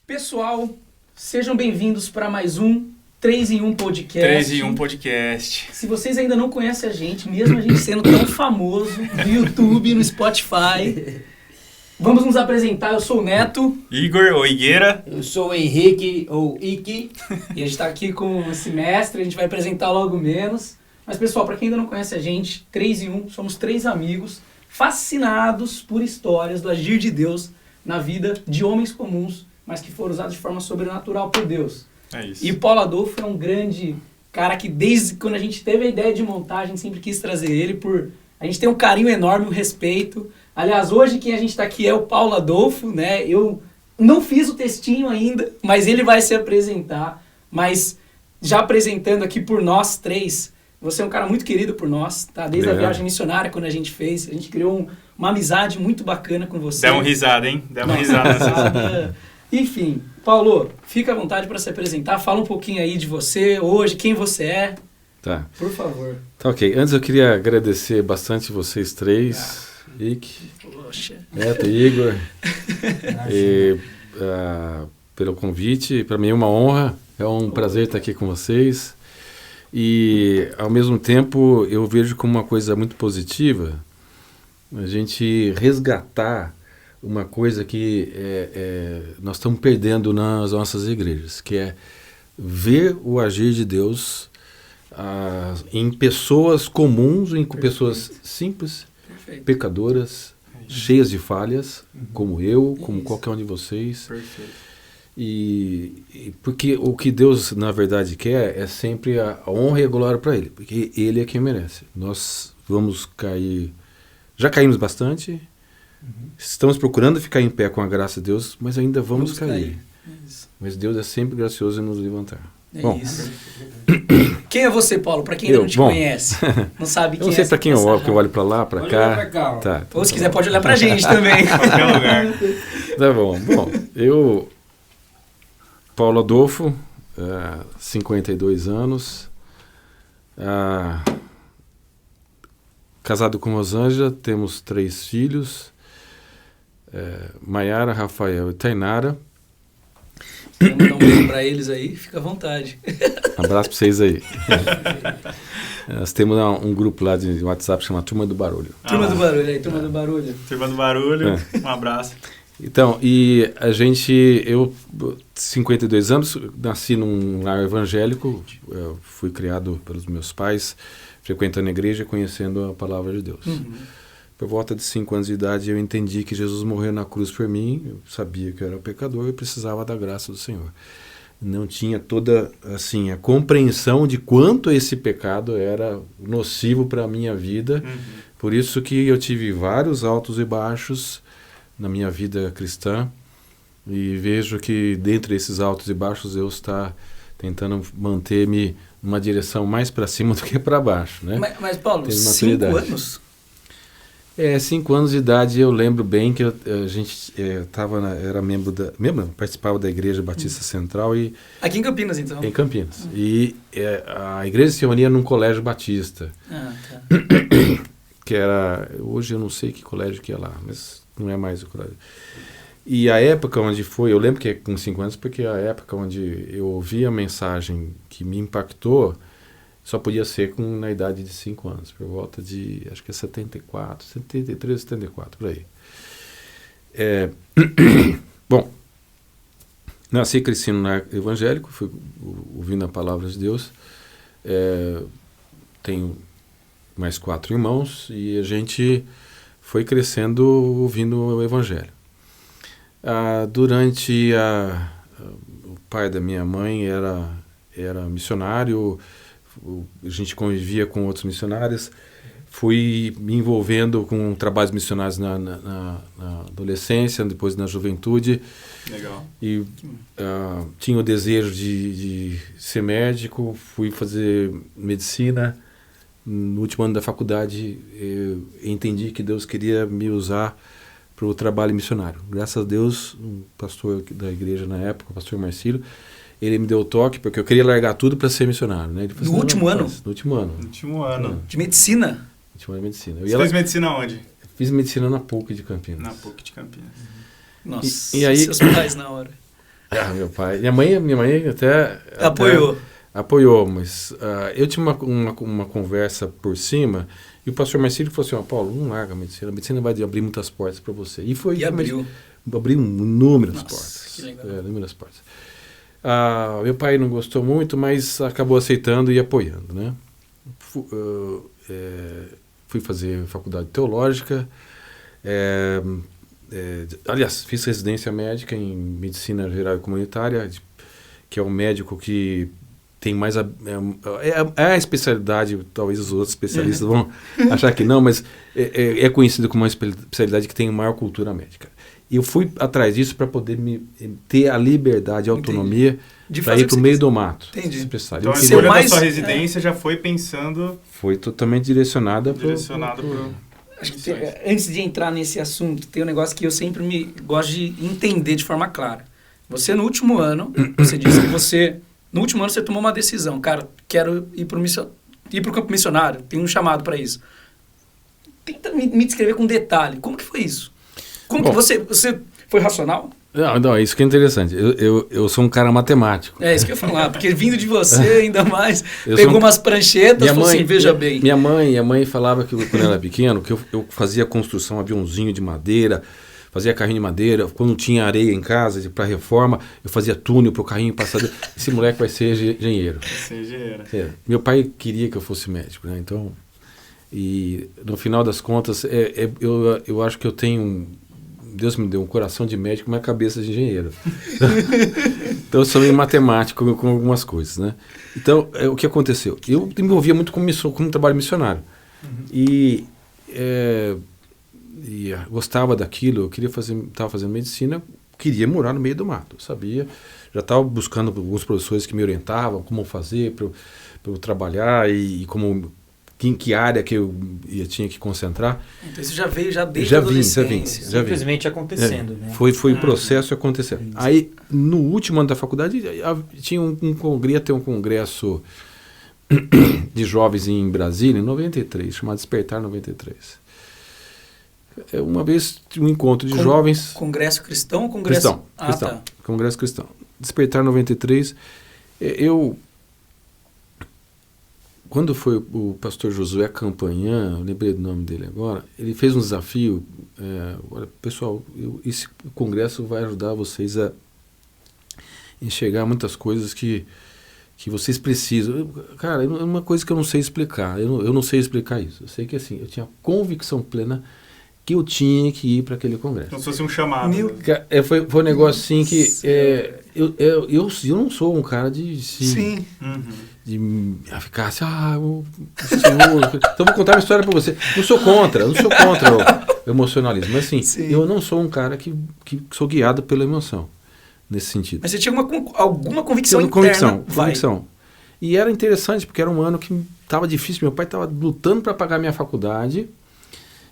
Pessoal, sejam bem-vindos para mais um 3 em 1 Podcast. 3 em 1 Podcast. Se vocês ainda não conhecem a gente, mesmo a gente sendo tão famoso no YouTube, no Spotify, vamos nos apresentar. Eu sou o Neto. Igor, ou Higueira. Eu sou o Henrique, ou Iki. E a gente está aqui com esse mestre, a gente vai apresentar logo menos. Mas, pessoal, para quem ainda não conhece a gente, 3 em 1, somos 3 amigos fascinados por histórias do agir de Deus na vida de homens comuns, mas que foram usados de forma sobrenatural por Deus. É isso. E o Paulo Adolfo é um grande cara que desde quando a gente teve a ideia de montar, a gente sempre quis trazer ele a gente tem um carinho enorme, um respeito. Aliás, hoje quem a gente está aqui é o Paulo Adolfo, né? Eu não fiz o textinho ainda, mas ele vai se apresentar. Mas já apresentando aqui por nós três, você é um cara muito querido por nós, tá? Desde a viagem missionária, quando a gente fez, a gente criou uma amizade muito bacana com você. Dá uma risada, hein? Dá uma risada. Enfim, Paulo, fica à vontade para se apresentar. Fala um pouquinho aí de você hoje, quem você é. Tá. Por favor. Tá, ok. Antes eu queria agradecer bastante vocês três, Ike, Neto e Igor, pelo convite. Para mim é uma honra, é um prazer estar aqui com vocês. E, ao mesmo tempo, eu vejo como uma coisa muito positiva a gente resgatar uma coisa que nós estamos perdendo nas nossas igrejas, que é ver o agir de Deus em pessoas comuns, em pessoas simples, pecadoras, cheias de falhas, como eu, como qualquer um de vocês. Perfeito. E porque o que Deus, na verdade, quer é sempre a honra e a glória para Ele, porque Ele é quem merece. Nós vamos cair, já caímos bastante, estamos procurando ficar em pé com a graça de Deus, mas ainda vamos cair. Mas Deus é sempre gracioso em nos levantar. Bom, isso. Quem é você, Paulo? Para quem ainda não te conhece, não sabe quem é. Eu não sei para quem eu olho, porque eu olho para lá, para cá. Tá, ou se quiser pode olhar para a gente também. Qualquer lugar. Tá bom. Bom, eu, Paulo Adolfo, 52 anos, casado com Rosângela, temos 3 filhos, Maiara, Rafael e Tainara. Quer mandar um beijo para eles aí? Fica à vontade. Abraço para vocês aí. Nós temos um grupo lá de WhatsApp que chama Turma do Barulho. Turma do Barulho aí, Turma do Barulho. Turma do Barulho, um abraço. Então, e eu, 52 anos, nasci num lar evangélico, fui criado pelos meus pais, frequentando a igreja, conhecendo a palavra de Deus. Por volta de 5 anos de idade, eu entendi que Jesus morreu na cruz por mim, eu sabia que eu era pecador e precisava da graça do Senhor. Não tinha toda, assim, a compreensão de quanto esse pecado era nocivo para a minha vida, por isso que eu tive vários altos e baixos na minha vida cristã, e vejo que dentre esses altos e baixos Deus está tentando manter-me numa direção mais para cima do que para baixo, né? Mas Paulo, 5 anos? 5 anos de idade, eu lembro bem que a gente era participava da Igreja Batista Central e... Aqui em Campinas, então? Em Campinas. E a igreja se reunia num colégio batista. Tá. Que era... Hoje eu não sei que colégio que é lá, mas não é mais o colégio. E a época onde foi... Eu lembro que é com 5 anos, porque a época onde eu ouvi a mensagem que me impactou só podia ser na idade de 5 anos, por volta de, acho que é 74, 73, 74, por aí. Bom, nasci e cresci no lar evangélico, fui ouvindo a palavra de Deus, tenho mais 4 irmãos e a gente foi crescendo ouvindo o evangelho. Durante o pai da minha mãe era missionário, a gente convivia com outros missionários, fui me envolvendo com trabalhos missionários na adolescência, depois na juventude. Legal. E tinha o desejo de ser médico, fui fazer medicina. No último ano da faculdade, eu entendi que Deus queria me usar para o trabalho missionário. Graças a Deus, um pastor da igreja na época, o pastor Marcílio, ele me deu o toque, porque eu queria largar tudo para ser missionário. Né? Ele falou, no último ano? No último ano. No último ano. De medicina? Último ano de medicina. Você fez medicina onde? Fiz medicina na PUC de Campinas. Na PUC de Campinas. Nossa, e aí, seus pais na hora. Meu pai. Minha mãe até apoiou, mas eu tinha uma conversa por cima e o pastor Marcílio falou assim, Paulo, não larga a medicina vai abrir muitas portas para você. E foi abriu inúmeras portas. Que legal. Inúmeras portas. Meu pai não gostou muito, mas acabou aceitando e apoiando, né? Fui fazer faculdade teológica, aliás, fiz residência médica em medicina geral e comunitária, que é um médico que tem mais a especialidade, talvez os outros especialistas vão achar que não, mas é conhecido como uma especialidade que tem maior cultura médica. E eu fui atrás disso para poder ter a liberdade e a autonomia para ir para o meio do mato. Entendi. Então a escolha da sua residência já foi pensando... Foi totalmente direcionada para... Acho que antes de entrar nesse assunto, tem um negócio que eu sempre gosto de entender de forma clara. Você no último ano, você disse que no último ano você tomou uma decisão. Cara, quero ir para o campo missionário, tem um chamado para isso. Tenta me descrever com detalhe. Como que foi isso? Como que você foi racional? Não, isso que é interessante. Eu sou um cara matemático. É isso que eu ia falar, porque vindo de você, ainda mais, pegou umas pranchetas e falou assim, veja bem. Minha mãe falava que quando eu era pequeno, que eu fazia construção, aviãozinho de madeira, fazia carrinho de madeira. Quando tinha areia em casa, para reforma, eu fazia túnel para o carrinho passar. Esse moleque vai ser engenheiro. Meu pai queria que eu fosse médico, né? Então, e no final das contas, eu acho que eu tenho... Deus me deu um coração de médico, uma cabeça de engenheiro. Então eu sou meio matemático com algumas coisas, né? Então, o que aconteceu? Eu me envolvia muito com trabalho missionário. E gostava daquilo, eu queria estava fazendo medicina, queria morar no meio do mato, sabia? Já estava buscando alguns professores que me orientavam como fazer para eu trabalhar e como... em que área que eu tinha que concentrar. Então isso já veio desde a adolescência. Simplesmente acontecendo, né? Foi o processo acontecendo. Aí, no último ano da faculdade, tinha ia ter um congresso de jovens em Brasília, em 93, chamado Despertar 93. Uma vez, um encontro de jovens... Congresso cristão ou congresso... Cristão. Tá. Congresso cristão. Despertar 93, quando foi o pastor Josué Campanhã, eu lembrei do nome dele agora, ele fez um desafio, olha, pessoal, esse congresso vai ajudar vocês a enxergar muitas coisas que vocês precisam. Cara, é uma coisa que eu não sei explicar, eu não sei explicar isso. Eu sei que assim, eu tinha convicção plena que eu tinha que ir para aquele congresso. Como se fosse um chamado. Foi um negócio assim que... eu não sou um cara de... Sim. De ficar assim, então vou contar uma história para você. Não sou contra o emocionalismo, mas assim, eu não sou um cara que sou guiado pela emoção, nesse sentido. Mas você tinha alguma convicção interna? Convicção. E era interessante, porque era um ano que estava difícil, meu pai estava lutando para pagar minha faculdade,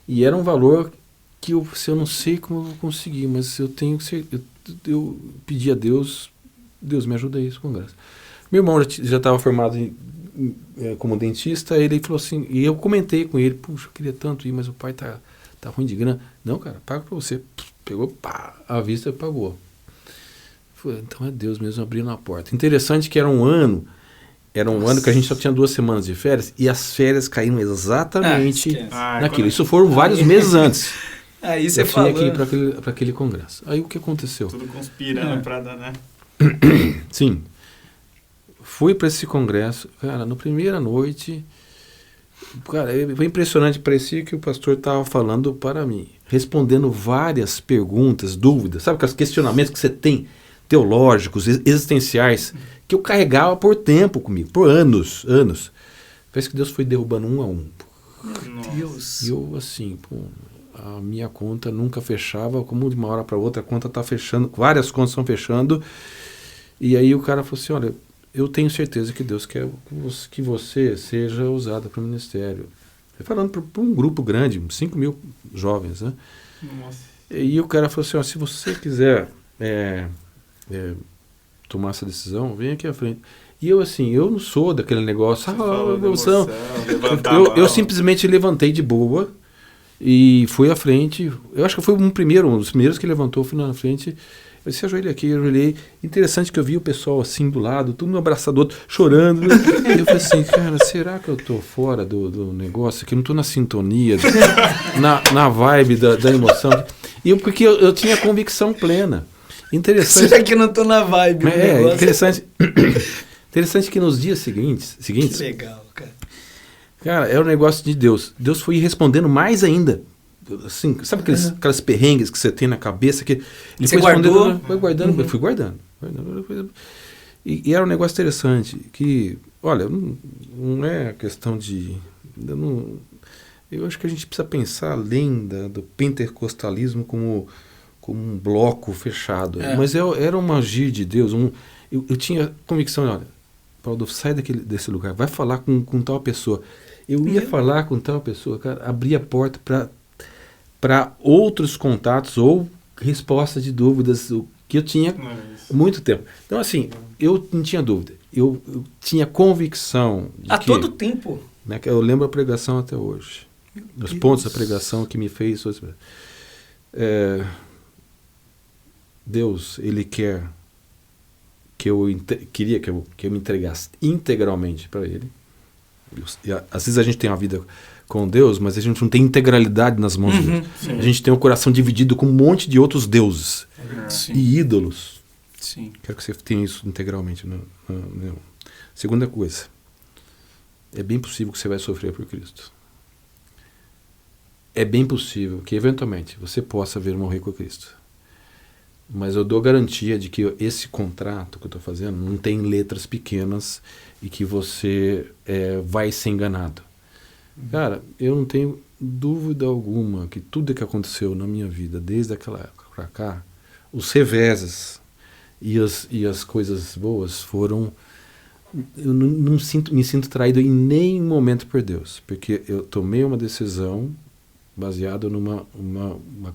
e era um valor que eu não sei como eu vou conseguir, mas eu tenho que ser, eu pedi a Deus me ajuda aí, esse congresso. Meu irmão já estava formado como dentista, ele falou assim, e eu comentei com ele, puxa, eu queria tanto ir, mas o pai tá ruim de grana. Não, cara, paga para você. Pegou, pá, à vista e pagou. Falei, então é Deus mesmo abrindo a porta. Interessante que era um ano que a gente só tinha 2 semanas de férias, e as férias caíram exatamente naquilo. Isso foram vários meses antes. Aí você tinha que ir para aquele congresso. Aí o que aconteceu? Tudo conspirando para dar, né? Sim. Fui para esse congresso, cara, na primeira noite, cara, foi impressionante, parecia que o pastor estava falando para mim, respondendo várias perguntas, dúvidas, sabe aqueles questionamentos que você tem, teológicos, existenciais, que eu carregava por tempo comigo, por anos. Parece que Deus foi derrubando um a um. Meu Deus. E eu, assim, a minha conta nunca fechava, como de uma hora para outra a conta está fechando, várias contas estão fechando, e aí o cara falou assim, olha, eu tenho certeza que Deus quer que você seja usado para o ministério. Falando para um grupo grande, 5 mil jovens, né? Nossa. E o cara falou assim, ó, se você quiser tomar essa decisão, vem aqui à frente. E eu, assim, eu não sou daquele negócio, eu simplesmente levantei de boa E fui à frente, eu acho que foi um dos primeiros que levantou, fui na frente. Eu disse, ajoelhei aqui, eu ajoelhei. Interessante que eu vi o pessoal assim do lado, todo mundo abraçado, outro chorando. E eu falei assim, cara, será que eu tô fora do negócio? Que eu não tô na sintonia, na vibe da emoção? Porque eu tinha convicção plena. Interessante. Será que eu não tô na vibe do negócio? Interessante que nos dias seguintes... Que legal, cara. Cara, era um negócio de Deus. Deus foi respondendo mais ainda. Assim, sabe aquelas perrengues que você tem na cabeça? Que ele você foi guardou? Foi guardando, eu fui guardando. E era um negócio interessante, que, olha, não é questão de... Eu acho que a gente precisa pensar além do pentecostalismo como um bloco fechado. Mas era um agir de Deus. Eu tinha convicção, olha, Paulo, sai desse lugar, vai falar com tal pessoa. Eu ia falar com tal pessoa, cara, abria a porta para outros contatos ou respostas de dúvidas que eu tinha muito tempo. Então, assim, eu não tinha dúvida. Eu tinha convicção de que... todo tempo? Né, eu lembro a pregação até hoje. Os pontos da pregação que me fez... Deus, Ele quer que queria que eu me entregasse integralmente para Ele. Às vezes a gente tem uma vida com Deus, mas a gente não tem integralidade nas mãos de Deus. Sim. A gente tem o coração dividido com um monte de outros deuses e ídolos. Sim. Quero que você tenha isso integralmente. Segunda coisa, é bem possível que você vai sofrer por Cristo. É bem possível que, eventualmente, você possa vir morrer com Cristo. Mas eu dou garantia de que esse contrato que eu estou fazendo não tem letras pequenas e que você vai ser enganado. Cara, eu não tenho dúvida alguma que tudo que aconteceu na minha vida, desde aquela época para cá, os reveses e as coisas boas foram... Eu não me sinto traído em nenhum momento por Deus, porque eu tomei uma decisão baseada numa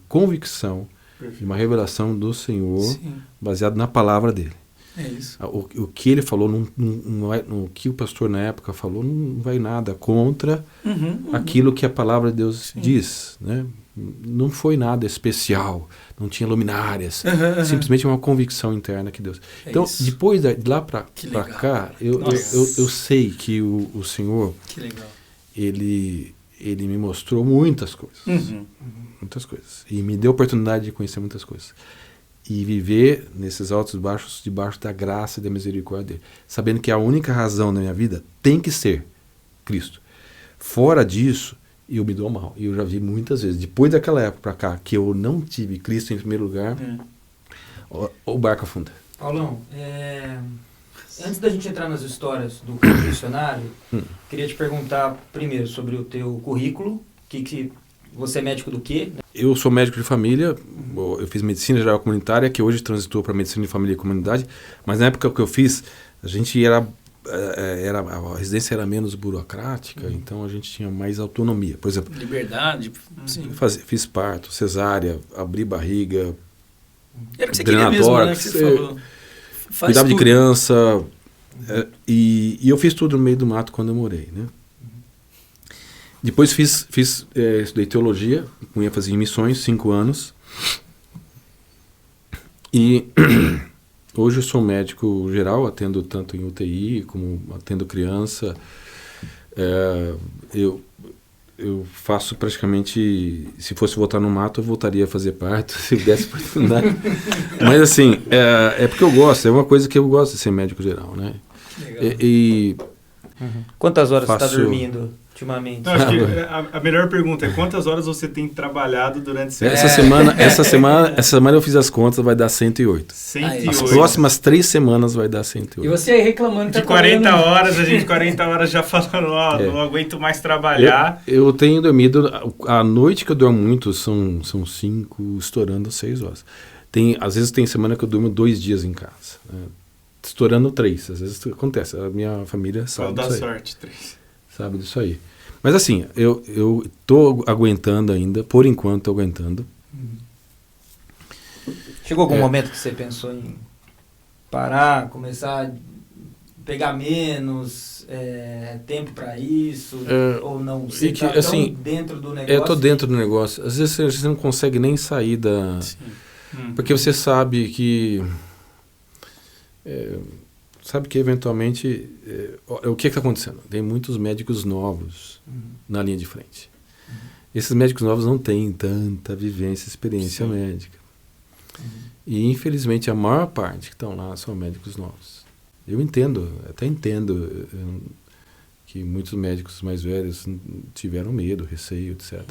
convicção, de uma revelação do Senhor, baseado na palavra dele. É isso. O que ele falou, o que o pastor na época falou, não vai nada contra aquilo que a palavra de Deus diz. Né? Não foi nada especial, não tinha luminárias, simplesmente uma convicção interna que Deus... Então, depois de lá para cá, eu sei que o Senhor, ele me mostrou muitas coisas. Muitas coisas. E me deu a oportunidade de conhecer muitas coisas. E viver nesses altos e baixos, debaixo da graça e da misericórdia dele. Sabendo que a única razão na minha vida tem que ser Cristo. Fora disso, eu me dou mal. E eu já vi muitas vezes, depois daquela época para cá, que eu não tive Cristo em primeiro lugar, o barco afunda. Paulão, antes da gente entrar nas histórias do missionário, queria te perguntar primeiro sobre o teu currículo. Você é médico do quê? Eu sou médico de família, eu fiz medicina geral comunitária, que hoje transitou para medicina de família e comunidade, mas na época que eu fiz, a gente a residência era menos burocrática, então a gente tinha mais autonomia. Por exemplo, liberdade. Sim. Fiz parto, cesárea, abri barriga, era o que você queria mesmo, né? Que você falou. Cuidava de criança, e eu fiz tudo no meio do mato quando eu morei, né? Depois estudei teologia, com ênfase em missões, 5 anos. E hoje eu sou médico geral, atendo tanto em UTI como atendo criança. Eu faço praticamente, se fosse voltar no mato, eu voltaria a fazer parto, se desse oportunidade. Mas assim, é porque eu gosto, é uma coisa que eu gosto de ser médico geral, né? Legal. Quantas horas você está dormindo ultimamente? Não, acho que a melhor pergunta é quantas horas você tem trabalhado durante essa semana eu fiz as contas, vai dar 108. 108. As próximas 3 semanas vai dar 108. E você aí reclamando que de 40 horas, a gente 40 horas já falando, não aguento mais trabalhar. Eu tenho dormido, a noite que eu durmo muito são 5, estourando 6 horas. Às vezes tem semana que eu durmo 2 dias em casa, né? Estourando 3, às vezes acontece, a minha família sabe disso aí. Sorte, 3. Sabe disso aí. Mas assim, eu tô aguentando ainda, por enquanto tô aguentando. Chegou algum momento que você pensou em parar, começar a pegar menos tempo para isso, ou não? Você que, tá assim, tão dentro do negócio? Eu tô dentro do negócio. Às vezes você não consegue nem sair da... Porque você sabe que... sabe que eventualmente... o que está acontecendo? Tem muitos médicos novos na linha de frente. Esses médicos novos não têm tanta vivência, experiência médica. E, infelizmente, a maior parte que estão lá são médicos novos. Eu entendo, até entendo que muitos médicos mais velhos tiveram medo, receio, etc.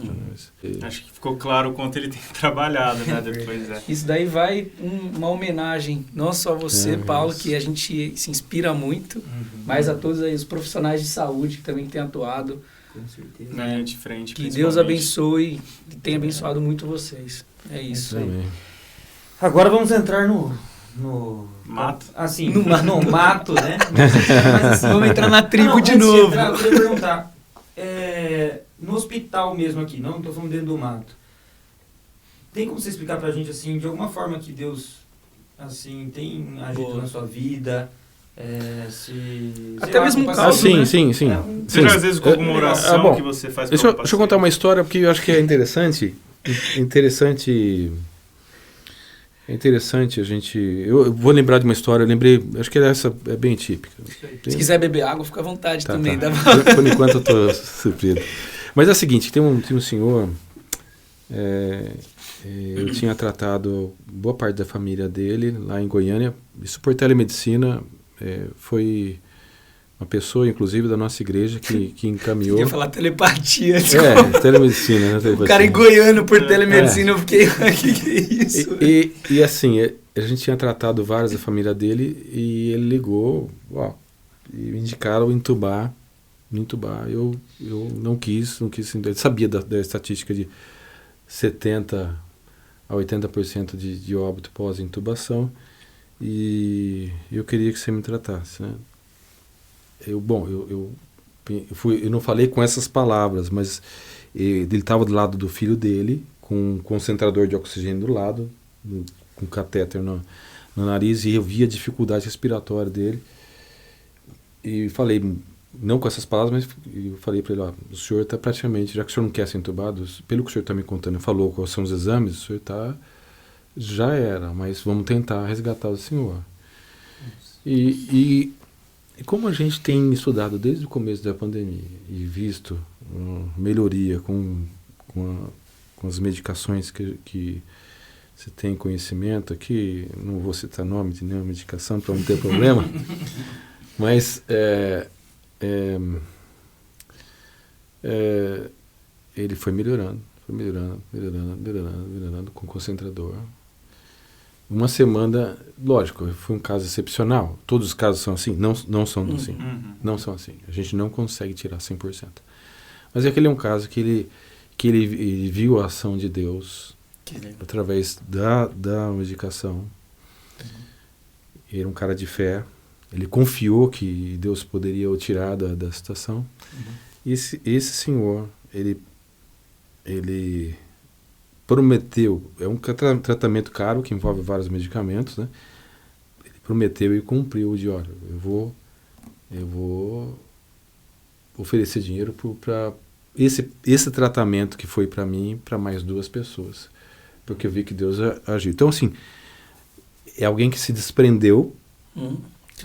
Acho que ficou claro o quanto ele tem trabalhado, né, depois. Isso daí vai uma homenagem, não só a você, Paulo, que a gente se inspira muito, mas a todos aí os profissionais de saúde que também têm atuado. Com certeza. Na linha de frente, que Deus abençoe e tenha abençoado muito vocês. É isso aí. Agora vamos entrar no mato. Assim, no mato, né? Mas assim, vamos entrar na tribo de novo. Eu queria perguntar, no hospital mesmo aqui, não estou falando dentro do mato, tem como você explicar pra gente, assim, de alguma forma que Deus, assim, tem agido na sua vida? Até mesmo um caso, sim, né? sim. Seja às vezes com alguma oração que você faz. Deixa eu contar uma história, porque eu acho que é interessante a gente... Eu vou lembrar de uma história, eu lembrei, acho que essa é bem típica. Se quiser beber água, fica à vontade também. Tá. Por enquanto eu estou surpreso. Mas é o seguinte, tem um senhor, eu tinha tratado boa parte da família dele lá em Goiânia, isso por telemedicina, foi uma pessoa, inclusive, da nossa igreja que encaminhou... Eu ia falar telepatia. Telemedicina, né? Telepatia. O cara em Goiânia por telemedicina, eu fiquei... que é isso? E assim, a gente tinha tratado vários da família dele e ele ligou, e me indicaram entubar. Eu não quis, ele sabia da estatística de 70% a 80% de óbito pós-intubação e eu queria que você me tratasse, né? Eu não falei com essas palavras, mas ele estava do lado do filho dele, com um concentrador de oxigênio do lado, com catéter no nariz, e eu via a dificuldade respiratória dele. E falei, não com essas palavras, mas eu falei para ele, o senhor está praticamente, já que o senhor não quer ser entubado, pelo que o senhor está me contando, falou quais são os exames, o senhor já era, mas vamos tentar resgatar o senhor. E como a gente tem estudado desde o começo da pandemia e visto melhoria com as medicações que você tem conhecimento aqui, não vou citar nome de nenhuma medicação para não ter problema, mas ele foi melhorando com concentrador. Uma semana, lógico, foi um caso excepcional. Todos os casos são assim? Não são assim. Não são assim. A gente não consegue tirar 100%. Mas aquele é um caso que ele viu a ação de Deus através da medicação. Ele era um cara de fé. Ele confiou que Deus poderia o tirar da situação. Esse senhor, ele prometeu, é um tratamento caro que envolve vários medicamentos, né? Ele prometeu e cumpriu de, olha, eu vou oferecer dinheiro para esse tratamento que foi para mim, para mais 2 pessoas, porque eu vi que Deus agiu. Então, assim, é alguém que se desprendeu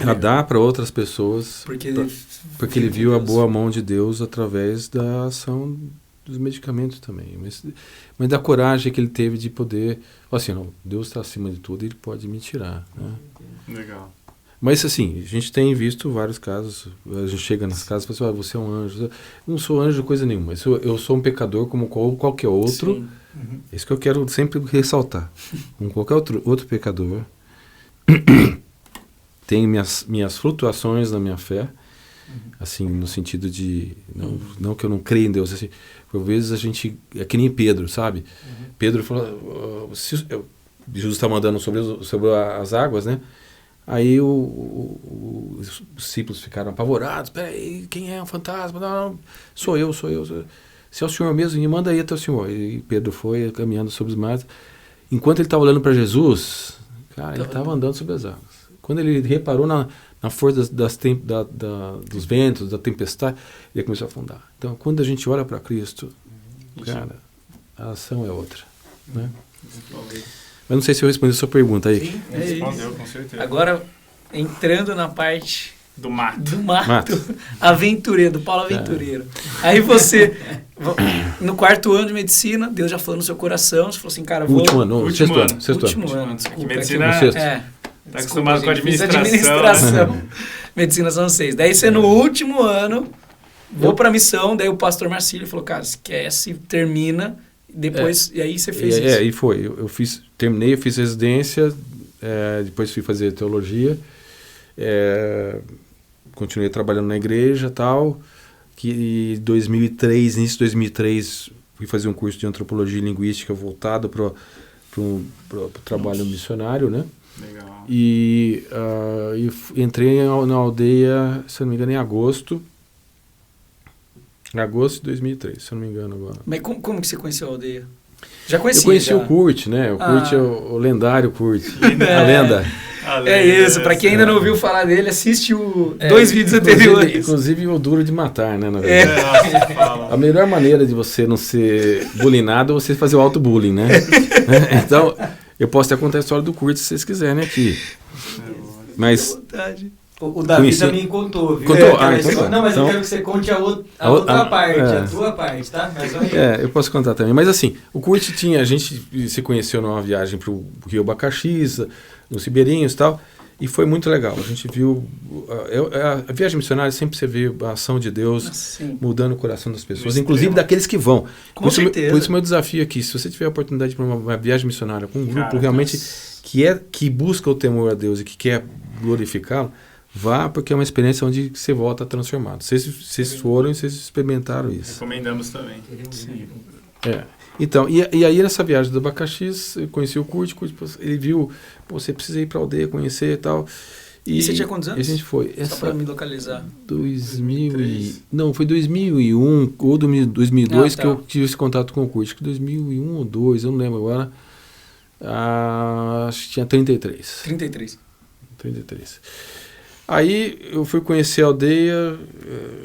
a dar para outras pessoas, porque ele viu a boa mão de Deus através da ação dos medicamentos também, mas da coragem que ele teve de poder, assim, não, Deus está acima de tudo e ele pode me tirar, né? Legal. Mas assim, a gente tem visto vários casos, a gente chega nas casas e fala assim, você é um anjo. Eu não sou anjo de coisa nenhuma, eu sou um pecador como qualquer outro. Isso que eu quero sempre ressaltar. Como qualquer outro pecador, tenho minhas flutuações na minha fé, assim, no sentido de, não que eu não creia em Deus, assim, por vezes a gente, é que nem Pedro, sabe? Pedro falou, Jesus está mandando sobre as águas, né? Aí os discípulos ficaram apavorados, peraí, quem é um fantasma? Não, sou eu. Se é o Senhor mesmo, me manda aí até o Senhor. E Pedro foi caminhando sobre os mares. Enquanto ele estava olhando para Jesus, cara, ele estava andando sobre as águas. Quando ele reparou na força dos ventos, da tempestade, ele começou a afundar. Então, quando a gente olha para Cristo, cara, a ação é outra. Né? Eu não sei se eu respondi a sua pergunta aí. Sim, Respondeu, com certeza. Agora, entrando na parte Do mato. do mato. Aventureiro, do Paulo Aventureiro. Aí você, no 4º ano de medicina, Deus já falou no seu coração, você falou assim, cara, vou... Último ano, Último ano. sexto ano. Último ano, Que desculpa. medicina é que eu- tá desculpa, acostumado com gente, fiz administração. Né? Medicina são 6. Daí você, no último ano, vou pra missão, daí o pastor Marcílio falou, cara, esquece, termina, depois, e aí você fez isso. E foi. Eu terminei, eu fiz residência, depois fui fazer teologia, continuei trabalhando na igreja e tal, que em 2003, início de 2003, fui fazer um curso de antropologia e linguística voltado para o trabalho missionário, né? Legal. E entrei na aldeia, se eu não me engano, em agosto de 2003, se eu não me engano agora. Mas como que você conheceu a aldeia? Já conhecia? Eu conheci já. o Kurt, né? O Kurt é o lendário Kurt. É. A lenda. É isso, pra quem ainda não ouviu falar dele, assiste 2 vídeos Inclusive, anteriores. inclusive o duro de matar, né? Na É. verdade. Nossa, fala. A melhor maneira de você não ser bullyingado é você fazer o auto-bullying, né? Então, eu posso até contar a história do Kurt se vocês quiserem aqui. Mas Vontade. O Davi Conheci- também contou, viu? Contou? Aquela Então história- tá. Não, mas eu Então- quero que você conte a A outra outra- parte, é. a tua parte, tá? Mas olha aí. eu posso contar também. Mas assim, o Kurt a gente se conheceu numa viagem para o Rio Abacaxi, nos Ribeirinhos e tal, e foi muito legal. A gente viu, a viagem missionária sempre você vê a ação de Deus Sim. mudando o coração das pessoas, No inclusive extremo. daqueles que vão. Com certeza. Por isso meu desafio aqui, se você tiver a oportunidade para uma viagem missionária com um grupo Cara, realmente nossa. que busca o temor a Deus e que quer glorificá-lo, vá, porque é uma experiência onde você volta transformado. Vocês foram e vocês experimentaram isso. Recomendamos também. Então, e aí nessa viagem do Abacaxi, eu conheci o Kurt, ele viu, pô, você precisa ir para a aldeia, conhecer e tal. E você tinha quantos anos? E a gente foi. Só pra me localizar. 2000 não, foi 2001 ou 2002 Ah, tá. que eu tive esse contato com o Kurt. Que 2001 ou 2002, eu não lembro agora. Acho que tinha 33. 33. Aí eu fui conhecer a aldeia,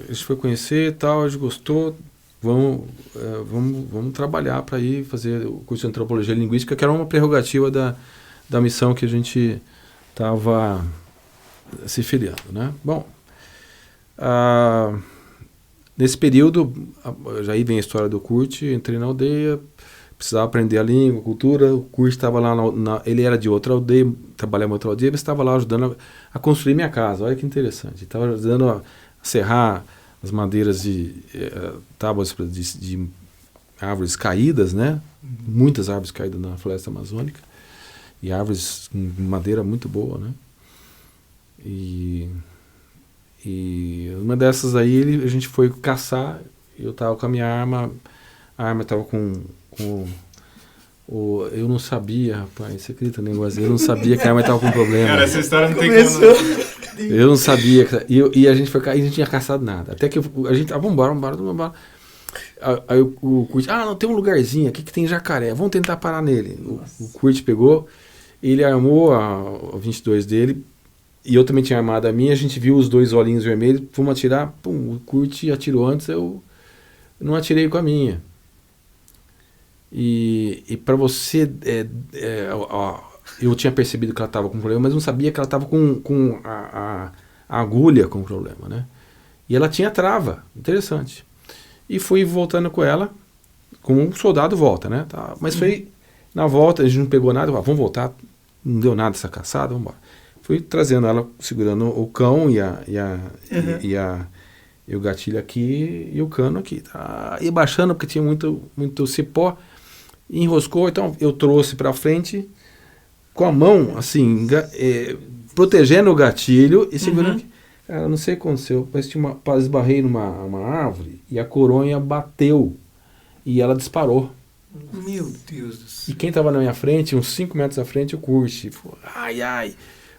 a gente foi conhecer e tal, a gente gostou. Vamos trabalhar para ir fazer o curso de antropologia e linguística, que era uma prerrogativa da missão que a gente estava se filiando, né? Bom, nesse período, já aí vem a história do Kurt, entrei na aldeia, precisava aprender a língua, a cultura. O Kurt estava lá, ele era de outra aldeia, trabalhava em outra aldeia, mas estava lá ajudando a construir minha casa. Olha que interessante. Estava ajudando a serrar as madeiras de tábuas de árvores caídas, né? Muitas árvores caídas na floresta amazônica. E árvores com madeira muito boa, né? E uma dessas aí a gente foi caçar, eu estava com a minha arma, a arma estava com eu não sabia, rapaz, você acredita no negócio? Eu não sabia que a arma estava com problema. Cara, essa história não tem Começou. como... Eu não sabia. E a gente foi cair, a gente tinha caçado nada. Até que a gente, vamos embora. Aí o Kurt, não, tem um lugarzinho aqui que tem jacaré, vamos tentar parar nele. O Kurt pegou, ele armou a 22 dele, e eu também tinha armado a minha, a gente viu os dois olhinhos vermelhos, fomos atirar, pum, o Kurt atirou antes, eu não atirei com a minha. E para você, eu tinha percebido que ela estava com problema, mas não sabia que ela estava com a agulha com problema, né? E ela tinha trava, interessante. E fui voltando com ela, como um soldado volta, né? Tá, mas foi na volta, a gente não pegou nada, vamos voltar, não deu nada essa caçada, vamos embora. Fui trazendo ela, segurando o cão e o gatilho aqui e o cano aqui. Tá? E baixando, porque tinha muito cipó, e enroscou, então eu trouxe para frente, com a mão, assim, protegendo o gatilho e segurando aqui. Cara, não sei o que aconteceu, mas esbarrei numa árvore e a coronha bateu e ela disparou. Meu Deus do céu. E quem estava na minha frente, uns 5 metros à frente, o Kurt. Falou, ai,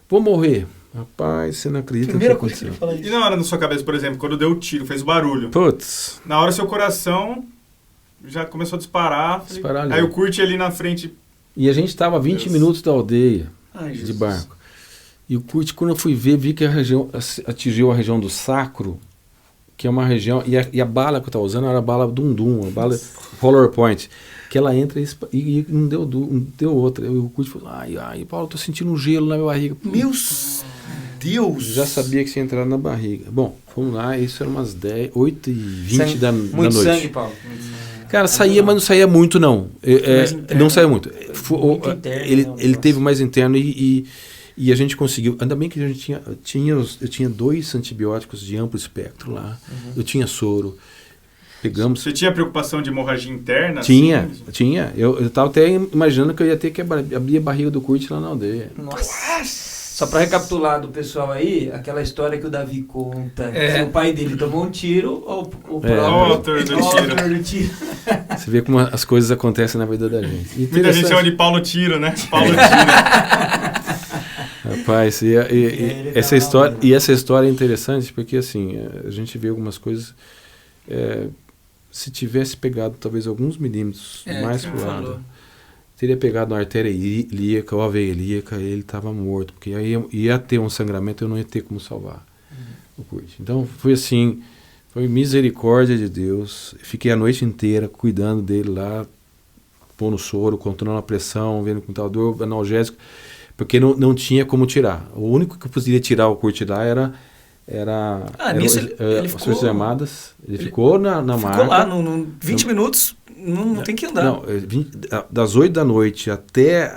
vou morrer. Rapaz, você não acredita no que Primeira coisa que eu aconteceu. ia falar E isso. na hora na sua cabeça, por exemplo, quando deu o tiro, fez o barulho, Putz, na hora seu coração já começou a disparar. Disparar ali. Aí o Kurt ali na frente. e a gente estava a 20 Deus. minutos da aldeia Ai, de Jesus. barco. E o Kurt, quando eu fui ver, vi que a região atingiu a região do sacro, que é uma região... E a bala que eu estava usando era a bala Dundum, a bala Roller Point, que ela entra e não deu outra. E o Kurt falou, ai, Paulo, eu tô sentindo um gelo na minha barriga. Meu Deus! Já sabia que tinha entrado na barriga. Bom, vamos lá, isso era umas 8h20 da noite. Muito sangue, Paulo. Cara, saía, mas não saía muito, não. Não saía muito. Ele teve mais interno e a gente conseguiu. Ainda bem que a gente eu tinha 2 antibióticos de amplo espectro lá. Eu tinha soro. Pegamos. Você tinha preocupação de hemorragia interna? Tinha, assim? tinha. Eu estava até imaginando que eu ia ter que abrir a barriga do Kurt lá na aldeia. Nossa! Só para recapitular do pessoal aí, aquela história que o Davi conta, que o pai dele tomou um tiro, ou o próprio autor do tiro. Você vê como as coisas acontecem na vida da gente. Muita gente chama de Paulo Tiro, né? Paulo Tiro. Rapaz, essa história é interessante porque assim, a gente vê algumas coisas. Se tivesse pegado talvez alguns milímetros mais pro lado, teria pegado uma artéria ilíaca ou a veia ilíaca, ele estava morto, porque aí ia ter um sangramento, eu não ia ter como salvar o Kurt. Então foi assim, foi misericórdia de Deus. Fiquei a noite inteira cuidando dele lá, pondo soro, controlando a pressão, vendo com tal dor, analgésico, porque não tinha como tirar. O único que poderia tirar o Kurt lá era ele as ficou, Forças Armadas. Ele ficou na marca. Ficou lá, 20 minutos, não tem que andar. Não, das 8 da noite até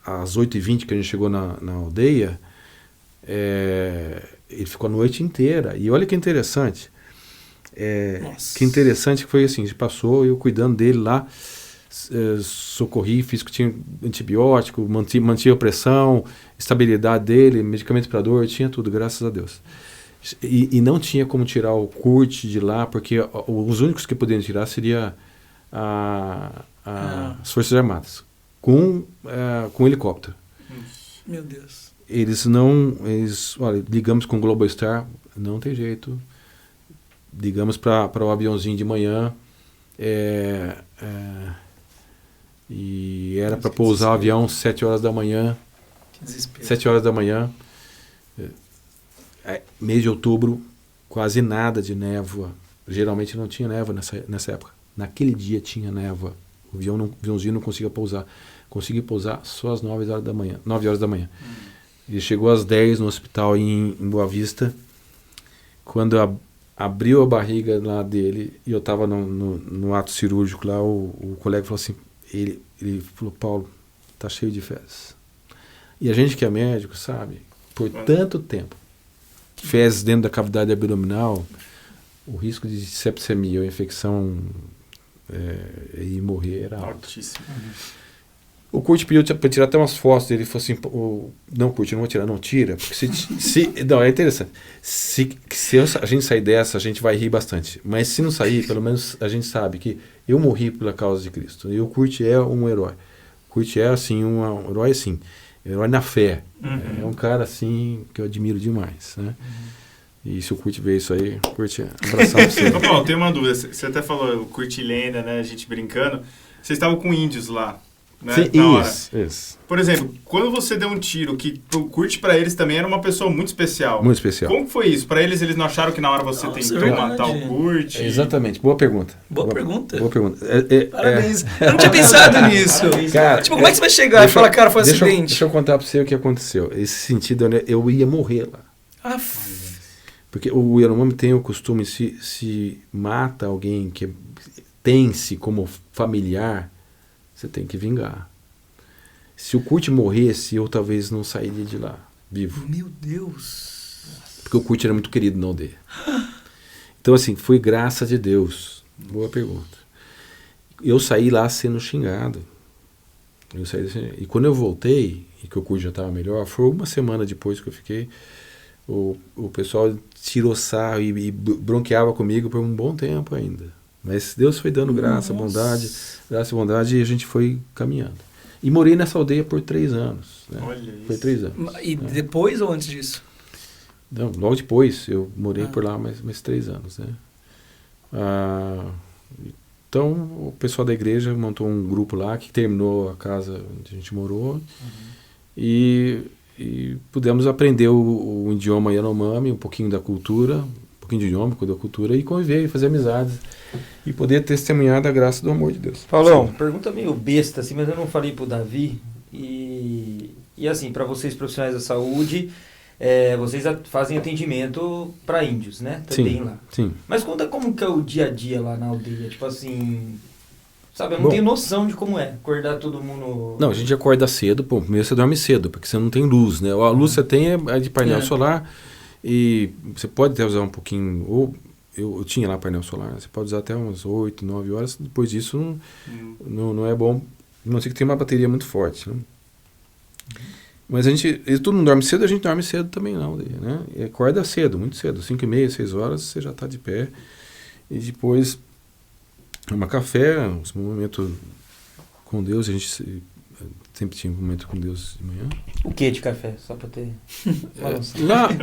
as 8h20 que a gente chegou na aldeia, ele ficou a noite inteira. E olha que interessante. Que interessante que foi assim, a gente passou, eu cuidando dele lá, socorri, fiz que tinha antibiótico, mantinha a pressão, estabilidade dele, medicamento para dor, tinha tudo, graças a Deus. E não tinha como tirar o Kurt de lá, porque os únicos que poderiam tirar seria as Forças Armadas, com helicóptero. Meu Deus. Olha, ligamos com o Globostar, não tem jeito. Ligamos para o aviãozinho de manhã, e era para pousar o avião 7 horas da manhã. Que desespero. 7 horas da manhã. Mês de outubro, quase nada de névoa. Geralmente não tinha névoa nessa época. Naquele dia tinha névoa. O aviãozinho não conseguia pousar. Conseguia pousar só às 9 horas da manhã. 9 horas da manhã. Ele chegou às 10 no hospital em Boa Vista. Quando abriu a barriga lá dele, e eu estava no ato cirúrgico lá, o colega falou assim, ele falou, Paulo, tá cheio de fezes. E a gente que é médico sabe, por tanto tempo, fezes dentro da cavidade abdominal, o risco de sepsemia ou infecção e morrer era alto. Altíssimo. O Kurt pediu para tirar até umas fotos, ele falou assim, não, Kurt, eu não vou tirar, não, tira, porque não, é interessante, se a gente sair dessa, a gente vai rir bastante, mas se não sair, pelo menos a gente sabe que eu morri pela causa de Cristo, e o Kurt é um herói. O Kurt é, assim, um herói, assim, herói na fé, é um cara, assim, que eu admiro demais, né? E se o Kurt ver isso aí, Kurt, abraçar pra você. Ô, Paulo, tem uma dúvida, você até falou o Kurt e Lenda, né, a gente brincando, vocês estavam com índios lá, né? Sim, isso. Por exemplo, quando você deu um tiro, que pro Kurt, pra eles também era uma pessoa muito especial. Muito especial. Como foi isso? Pra eles não acharam que na hora você tentou matar o Kurt? Exatamente, boa pergunta. Boa pergunta. Parabéns. Eu não tinha pensado nisso. Cara, como é que você vai chegar e falar, cara, foi acidente? Deixa eu contar pra você o que aconteceu. Esse sentido, eu ia morrer lá. Porque o Yanomami tem o costume, se mata alguém que tem-se como familiar, você tem que vingar. Se o Kurt morresse, eu talvez não sairia de lá, vivo. Meu Deus! Porque o Kurt era muito querido na aldeia. Então, assim, foi graça de Deus. Boa pergunta. Eu saí lá sendo xingado. E quando eu voltei, e que o Kurt já estava melhor, foi uma semana depois que eu fiquei, o pessoal tirou sarro e bronqueava comigo por um bom tempo ainda. Mas Deus foi dando graça, bondade, e a gente foi caminhando. E morei nessa aldeia por 3 anos. Né? Olha isso. Foi 3 anos. E depois ou antes disso? Não, logo depois, eu morei por lá mais 3 anos. Né? Então, o pessoal da igreja montou um grupo lá que terminou a casa onde a gente morou. E e pudemos aprender o idioma Yanomami, um pouquinho da cultura, um pouquinho de idioma, da cultura, e conviver, e fazer amizades, e poder testemunhar da graça do amor de Deus. Paulão, pergunta meio besta, assim, mas eu não falei pro Davi, e assim, para vocês profissionais da saúde, vocês fazem atendimento para índios, né? Também Sim, lá. sim. Mas conta como que é o dia a dia lá na aldeia, tipo assim... Sabe, eu não Bom, tenho noção de como é acordar todo mundo... Não, a gente acorda cedo, pô, primeiro você dorme cedo, porque você não tem luz, né? A luz que você tem é de painel solar, e você pode até usar um pouquinho, ou eu tinha lá painel solar, você pode usar até umas 8, 9 horas, depois disso não é bom, a não ser que tenha uma bateria muito forte, né? Mas todo mundo dorme cedo, a gente dorme cedo também não, né? E acorda cedo, muito cedo, 5h30, 6 horas, você já está de pé, e depois tomar café, um momento com Deus, a gente sempre tinha um momento com Deus de manhã. O que de café? Só pra ter...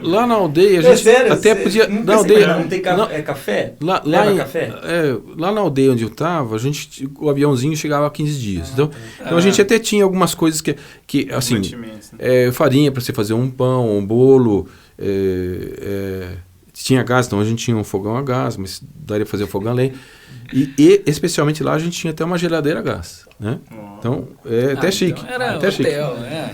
Lá na aldeia, a gente sério, até podia... Na aldeia, não tem café? Lá café? Lá na aldeia onde eu estava, o aviãozinho chegava a 15 dias. Então a gente até tinha algumas coisas que assim, farinha para você fazer um pão, um bolo, tinha gás, então a gente tinha um fogão a gás, mas daria para fazer um fogão a lenha. E especialmente lá a gente tinha até uma geladeira a gás, né? Então, até chique. Então era até hotel, chique.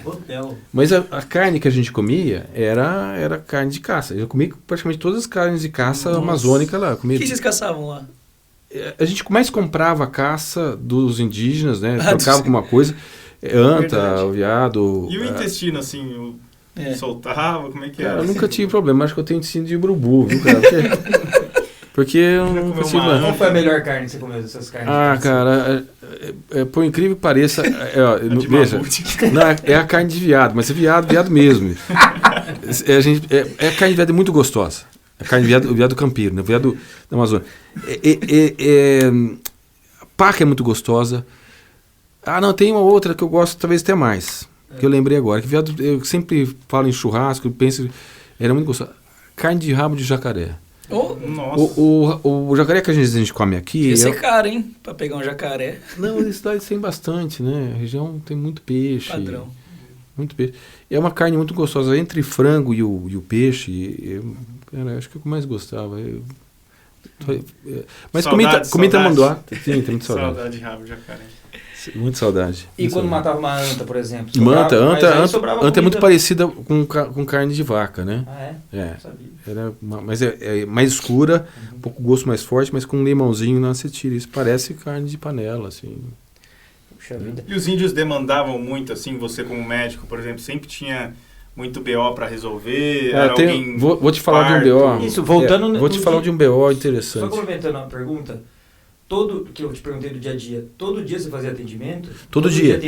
Hotel. Mas a carne que a gente comia era carne de caça. Eu comia praticamente todas as carnes de caça amazônica lá. O que vocês caçavam lá? A gente mais comprava a caça dos indígenas, né? Trocava com uma coisa. Anta, o veado. E o intestino, assim, soltava? Como é que era? Eu nunca tive problema. Acho que eu tenho intestino de urubu, viu, cara? Porque eu não consigo... Qual foi a melhor carne que você comeu dessas carnes? Cara, por incrível que pareça, veja, não, é a carne de veado, mas é veado mesmo. A carne de veado é muito gostosa. A carne de veado campeiro, né? Veado da Amazônia. A paca é muito gostosa. Não, tem uma outra que eu gosto talvez até mais, que eu lembrei agora. Que veado, eu sempre falo em churrasco, eu penso, era muito gostosa. Carne de rabo de jacaré. Nossa. O jacaré que a gente come aqui... Ia ser caro, hein? Pra pegar um jacaré. Não, a cidade tem bastante, né? A região tem muito peixe. Padrão. Muito peixe. É uma carne muito gostosa. Entre frango e o peixe, cara, acho que é o que eu mais gostava. Mas comi tamanduá. Sim, tem muita saudade. Saudade de rabo de jacaré. Muita saudade. E quando matava uma anta, por exemplo? Anta é muito parecida com carne de vaca, né? Mas é mais escura, um pouco gosto mais forte, mas com um limãozinho na você tira. Isso parece carne de panela, assim. Puxa vida. E os índios demandavam muito, assim, você como médico, por exemplo, sempre tinha muito BO para resolver? Vou te falar de um BO. Isso, voltando... Vou te falar de um BO interessante. Só complementando uma pergunta... que eu te perguntei do dia a dia, todo dia você fazia atendimento? Todo dia.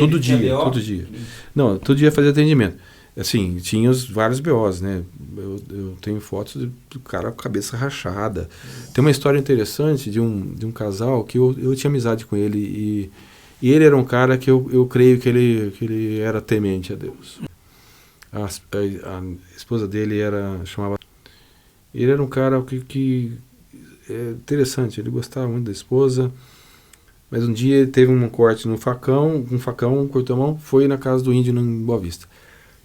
Não, todo dia fazia atendimento. Assim, tinha vários BOs, né? Eu tenho fotos do cara com a cabeça rachada. Tem uma história interessante de um casal que eu tinha amizade com ele e ele era um cara que eu creio que ele era temente a Deus. A esposa dele chamava... Ele era um cara que interessante, ele gostava muito da esposa, mas um dia ele teve um corte no facão, cortou a mão, foi na casa do índio em Boa Vista.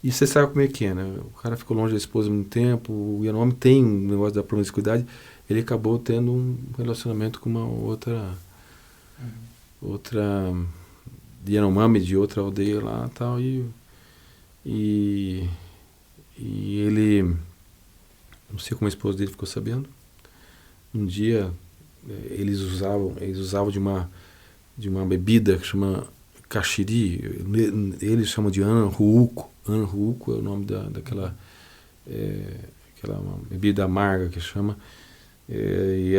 E você sabe como é que é, né? O cara ficou longe da esposa há muito tempo, o Yanomami tem um negócio da promiscuidade, ele acabou tendo um relacionamento com uma outra Yanomami de outra aldeia lá e tal, e ele, não sei como a esposa dele ficou sabendo. Um dia eles usavam de uma bebida que chama caxiri, eles chamam de anruuco. Anruuco é o nome daquela aquela bebida amarga que chama, e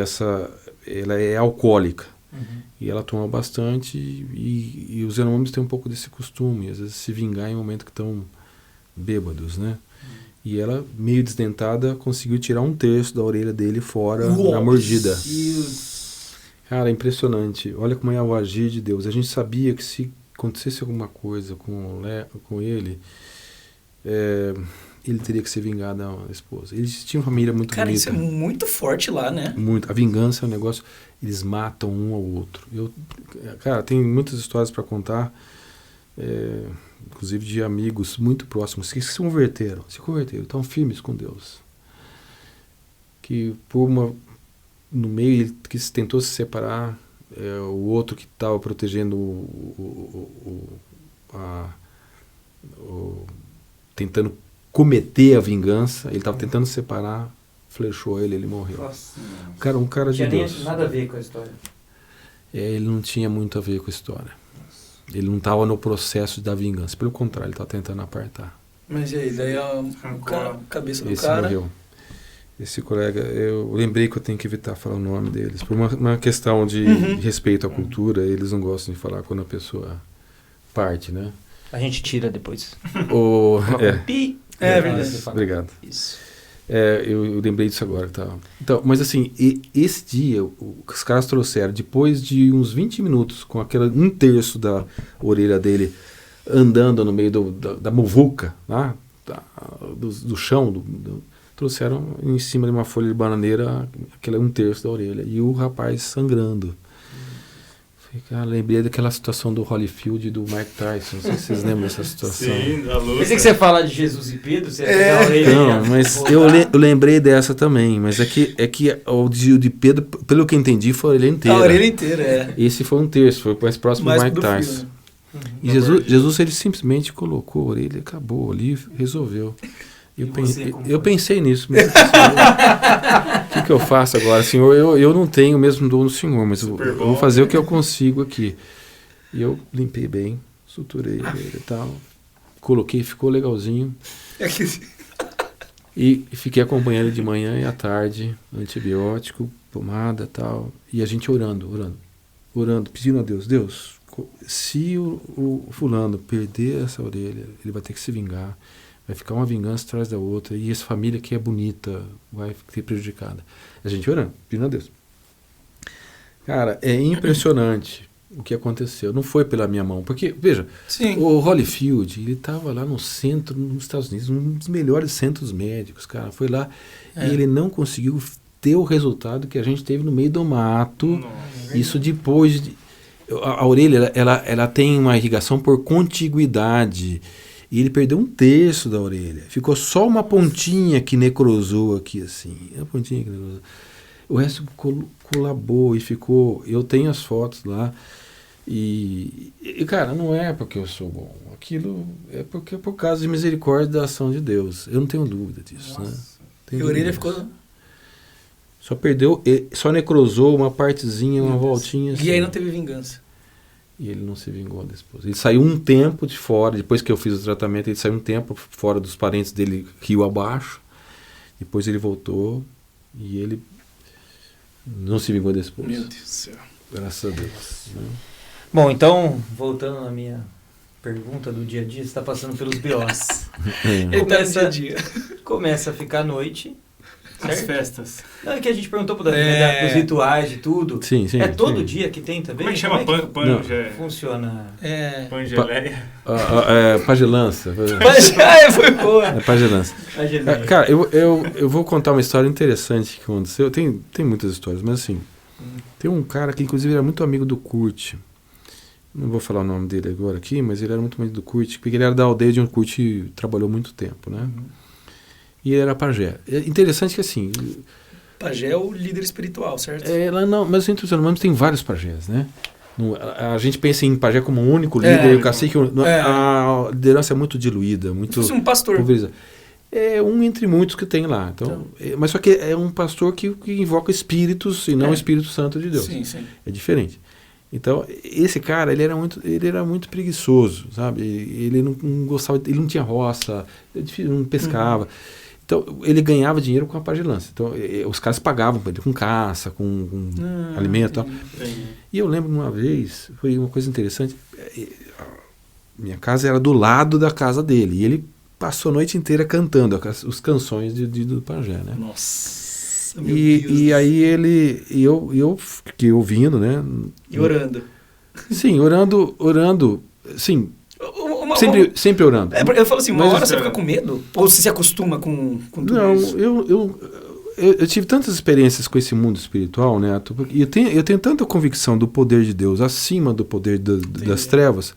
ela é alcoólica. E ela toma bastante e os Yanomamis têm um pouco desse costume, às vezes se vingar em momentos que estão bêbados, né? E ela, meio desdentada, conseguiu tirar 1/3 da orelha dele fora na mordida. Cara, impressionante. Olha como é o agir de Deus. A gente sabia que se acontecesse alguma coisa com ele, ele teria que ser vingado da esposa. Eles tinham uma família muito bonita. Cara, isso é muito forte lá, né? Muito. A vingança é um negócio... Eles matam um ao outro. Cara, tem muitas histórias para contar. inclusive de amigos muito próximos, que se converteram, estão firmes com Deus. Que no meio que se tentou se separar, o outro que estava protegendo tentando cometer a vingança, ele estava tentando separar, flechou ele morreu. Nossa. Um cara de Deus. Não tinha nada a ver com a história. Ele não tinha muito a ver com a história. Ele não estava no processo da vingança. Pelo contrário, ele estava tentando apartar. Mas e aí, daí a cabeça do Esse cara... morreu. Esse colega, eu lembrei que eu tenho que evitar falar o nome deles. Por uma questão de respeito à cultura, eles não gostam de falar quando a pessoa parte, né? A gente tira depois. Pi. Verdade. Obrigado. Isso. Eu lembrei disso agora. Tá? Então, mas assim, esse dia, os caras trouxeram, depois de uns 20 minutos, com aquela 1/3 da orelha dele andando no meio da muvuca, lá, do chão, trouxeram em cima de uma folha de bananeira aquela 1/3 da orelha. E o rapaz sangrando. Lembrei daquela situação do Holyfield e do Mike Tyson. Não sei se vocês lembram dessa situação. Sim, da luta. Pensei que você fala de Jesus e Pedro, você ia a orelha. Não, mas eu lembrei dessa também. Mas é que o de Pedro, pelo que eu entendi, foi a orelha inteira. A orelha inteira, Esse foi 1/3, foi mais próximo do Mike Tyson. E Jesus, ele simplesmente colocou a orelha, acabou ali, resolveu. Eu pensei nisso. Mas, o que eu faço agora? Senhor, eu não tenho o mesmo dom do Senhor, mas eu vou fazer o que eu consigo aqui. E eu limpei bem, suturei ele e tal. Coloquei, ficou legalzinho. E fiquei acompanhando ele de manhã e à tarde, antibiótico, pomada e tal. E a gente orando, pedindo a Deus, se o fulano perder essa orelha, ele vai ter que se vingar. Vai ficar uma vingança atrás da outra. E essa família que é bonita vai ser prejudicada. A gente orando, pedindo a Deus. Cara, é impressionante o que aconteceu. Não foi pela minha mão. Porque, veja, o Holyfield, ele estava lá no centro, nos Estados Unidos, um dos melhores centros médicos, cara. Foi lá e ele não conseguiu ter o resultado que a gente teve no meio do mato. Nossa. Isso depois... A orelha, ela tem uma irrigação por contiguidade. E ele perdeu 1/3 da orelha. Ficou só uma pontinha que necrosou aqui, assim. A pontinha que necrosou. O resto colabou e ficou... Eu tenho as fotos lá. E, cara, não é porque eu sou bom. Aquilo é porque é por causa de misericórdia da ação de Deus. Eu não tenho dúvida disso. Né? E a orelha ficou... Só perdeu... Só necrosou uma partezinha, uma voltinha. Assim. E aí não teve vingança. E ele não se vingou depois. Ele saiu um tempo de fora, depois que eu fiz o tratamento, ele saiu um tempo fora dos parentes dele, rio abaixo. Depois ele voltou e ele não se vingou depois. Meu Deus do céu. Graças a Deus. Né? Bom, então, voltando na minha pergunta do dia a dia, você está passando pelos BOs. Ele tá no dia a dia. Começa a ficar à noite. As festas. Não, é que a gente perguntou dos rituais de tudo. Sim. É todo dia que tem também? Como é que chama? Funciona? Pangeleia. Pagelança. Foi boa. Pagelança. Cara, eu vou contar uma história interessante que aconteceu. Tem muitas histórias, mas assim, tem um cara que inclusive era muito amigo do Kurt. Não vou falar o nome dele agora aqui, mas ele era muito amigo do Kurt, porque ele era da aldeia de onde o Kurt trabalhou muito tempo, né? E ele era pajé. É interessante que assim... Pajé é o líder espiritual, certo? Lá não, mas entre os humanos tem vários pajés, né? A gente pensa em pajé como um único líder, o cacique... A liderança é muito diluída, muito... Se fosse um pastor. Pulverizada. É um entre muitos que tem lá. Então, mas só que é um pastor que invoca espíritos e não o Espírito Santo de Deus. Sim. É diferente. Então, esse cara, ele era muito preguiçoso, sabe? Ele não gostava, ele não tinha roça, ele não pescava. Então, ele ganhava dinheiro com a pagelança. Então, os caras pagavam para ele com caça, com alimento e tal. E eu lembro uma vez, foi uma coisa interessante, minha casa era do lado da casa dele, e ele passou a noite inteira cantando as canções do pajé, né? Nossa, meu Deus. E aí eu fiquei ouvindo, né? E orando. Sim, orando, sim. Sempre orando. Eu falo assim, uma hora você fica com medo? Ou você se acostuma com tudo isso? Não, eu tive tantas experiências com esse mundo espiritual, né? E eu tenho tanta convicção do poder de Deus acima do poder das trevas,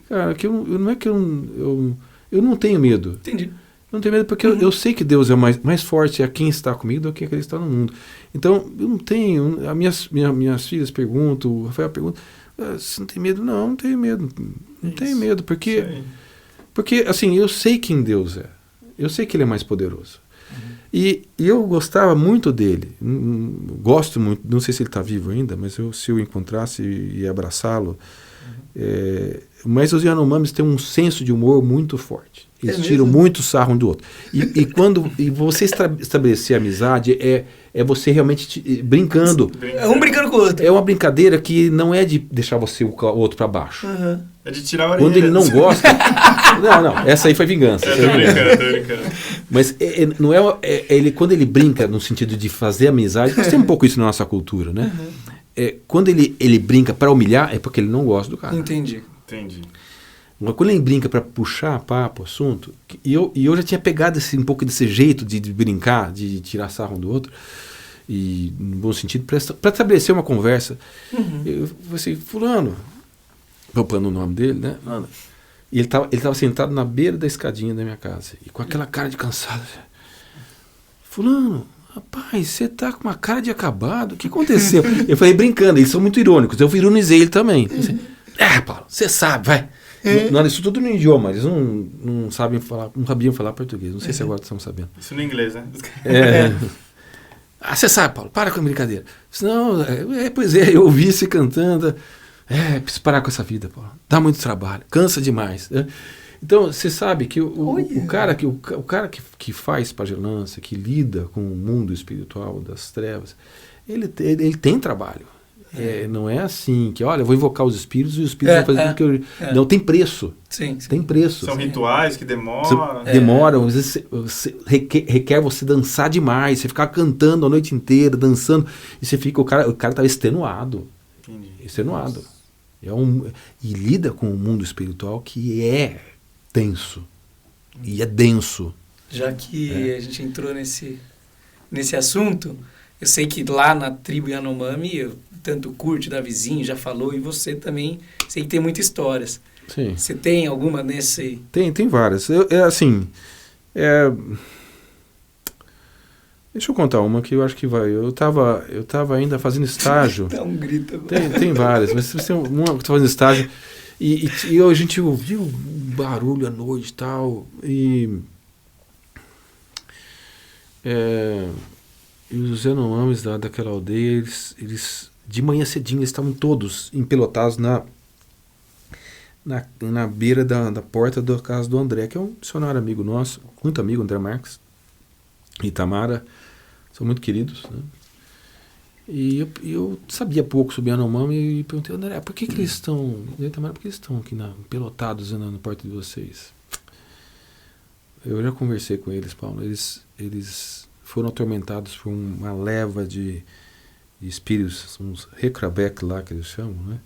cara, que não é que eu não tenho medo. Entendi. Não tenho medo porque eu sei que Deus é mais forte a quem está comigo do que aquele que está no mundo. Então, eu não tenho... Minhas filhas perguntam, o Rafael pergunta, você não tem medo? Não tenho medo. Não tenho medo, porque, assim, eu sei quem Deus é. Eu sei que Ele é mais poderoso. E eu gostava muito dele. Gosto muito, não sei se ele está vivo ainda, mas se eu encontrasse e abraçá-lo. Mas os Yanomamis têm um senso de humor muito forte. Eles tiram muito sarro um do outro. E você estabelecer amizade é você realmente brincando. É um brincando com o outro. É uma brincadeira que não é de deixar você o outro para baixo. É de tirar a orelha. Quando ele não gosta... não, essa aí foi vingança. Tô brincando. Mas não quando ele brinca no sentido de fazer amizade, nós temos um pouco isso na nossa cultura, né? Quando ele brinca para humilhar, é porque ele não gosta do cara. Entendi. Mas quando ele brinca para puxar papo, assunto, e eu já tinha pegado um pouco desse jeito de brincar, de tirar sarro um do outro, e no bom sentido, para estabelecer uma conversa. Eu falei assim, fulano, vou pôr o nome dele, né? E ele tava sentado na beira da escadinha da minha casa, e com aquela cara de cansado. Fulano, rapaz, você tá com uma cara de acabado, o que aconteceu? Eu falei brincando, eles são muito irônicos, eu ironizei ele também. Paulo, você sabe, vai. Não, isso tudo no idioma, eles não sabem falar, não sabiam falar português, não sei se agora estão sabendo. Isso no inglês, né? Você sabe, Paulo, para com a brincadeira. Não, pois é, eu ouvi você cantando, preciso parar com essa vida, Paulo, dá muito trabalho, cansa demais. Então, você sabe que o cara que faz pagelança, que lida com o mundo espiritual das trevas, ele tem trabalho. Não é assim que, olha, eu vou invocar os espíritos e os espíritos vão fazer tudo que eu... Não, tem preço. Sim. Tem preço. São rituais que demoram. Demoram, às vezes requer você dançar demais, você ficar cantando a noite inteira, dançando, e você fica, o cara tá extenuado. Entendi. Extenuado. E lida com o mundo espiritual que é tenso. E é denso. Já que a gente entrou nesse assunto, eu sei que lá na tribo Yanomami, tanto o Kurt da vizinha já falou, e você também, sei que tem muitas histórias. Sim. Você tem alguma nesse... Tem várias. Deixa eu contar uma que eu acho que vai. Eu tava ainda fazendo estágio. Dá um grito agora. Tem várias, mas tem uma que eu tava fazendo estágio e a gente ouviu um barulho à noite e tal, e os Yanomamis daquela aldeia, eles de manhã cedinho, eles estavam todos empelotados na beira da porta da casa do André, que é um missionário amigo nosso, muito amigo, André Marques e Tamara, são muito queridos, né? E eu sabia pouco sobre Yanomami e perguntei, André, por que eles estão, Tamara, por que eles estão aqui empelotados na porta de vocês? Eu já conversei com eles, Paulo, eles foram atormentados por uma leva de espíritos, uns Rekrabek lá que eles chamam, né?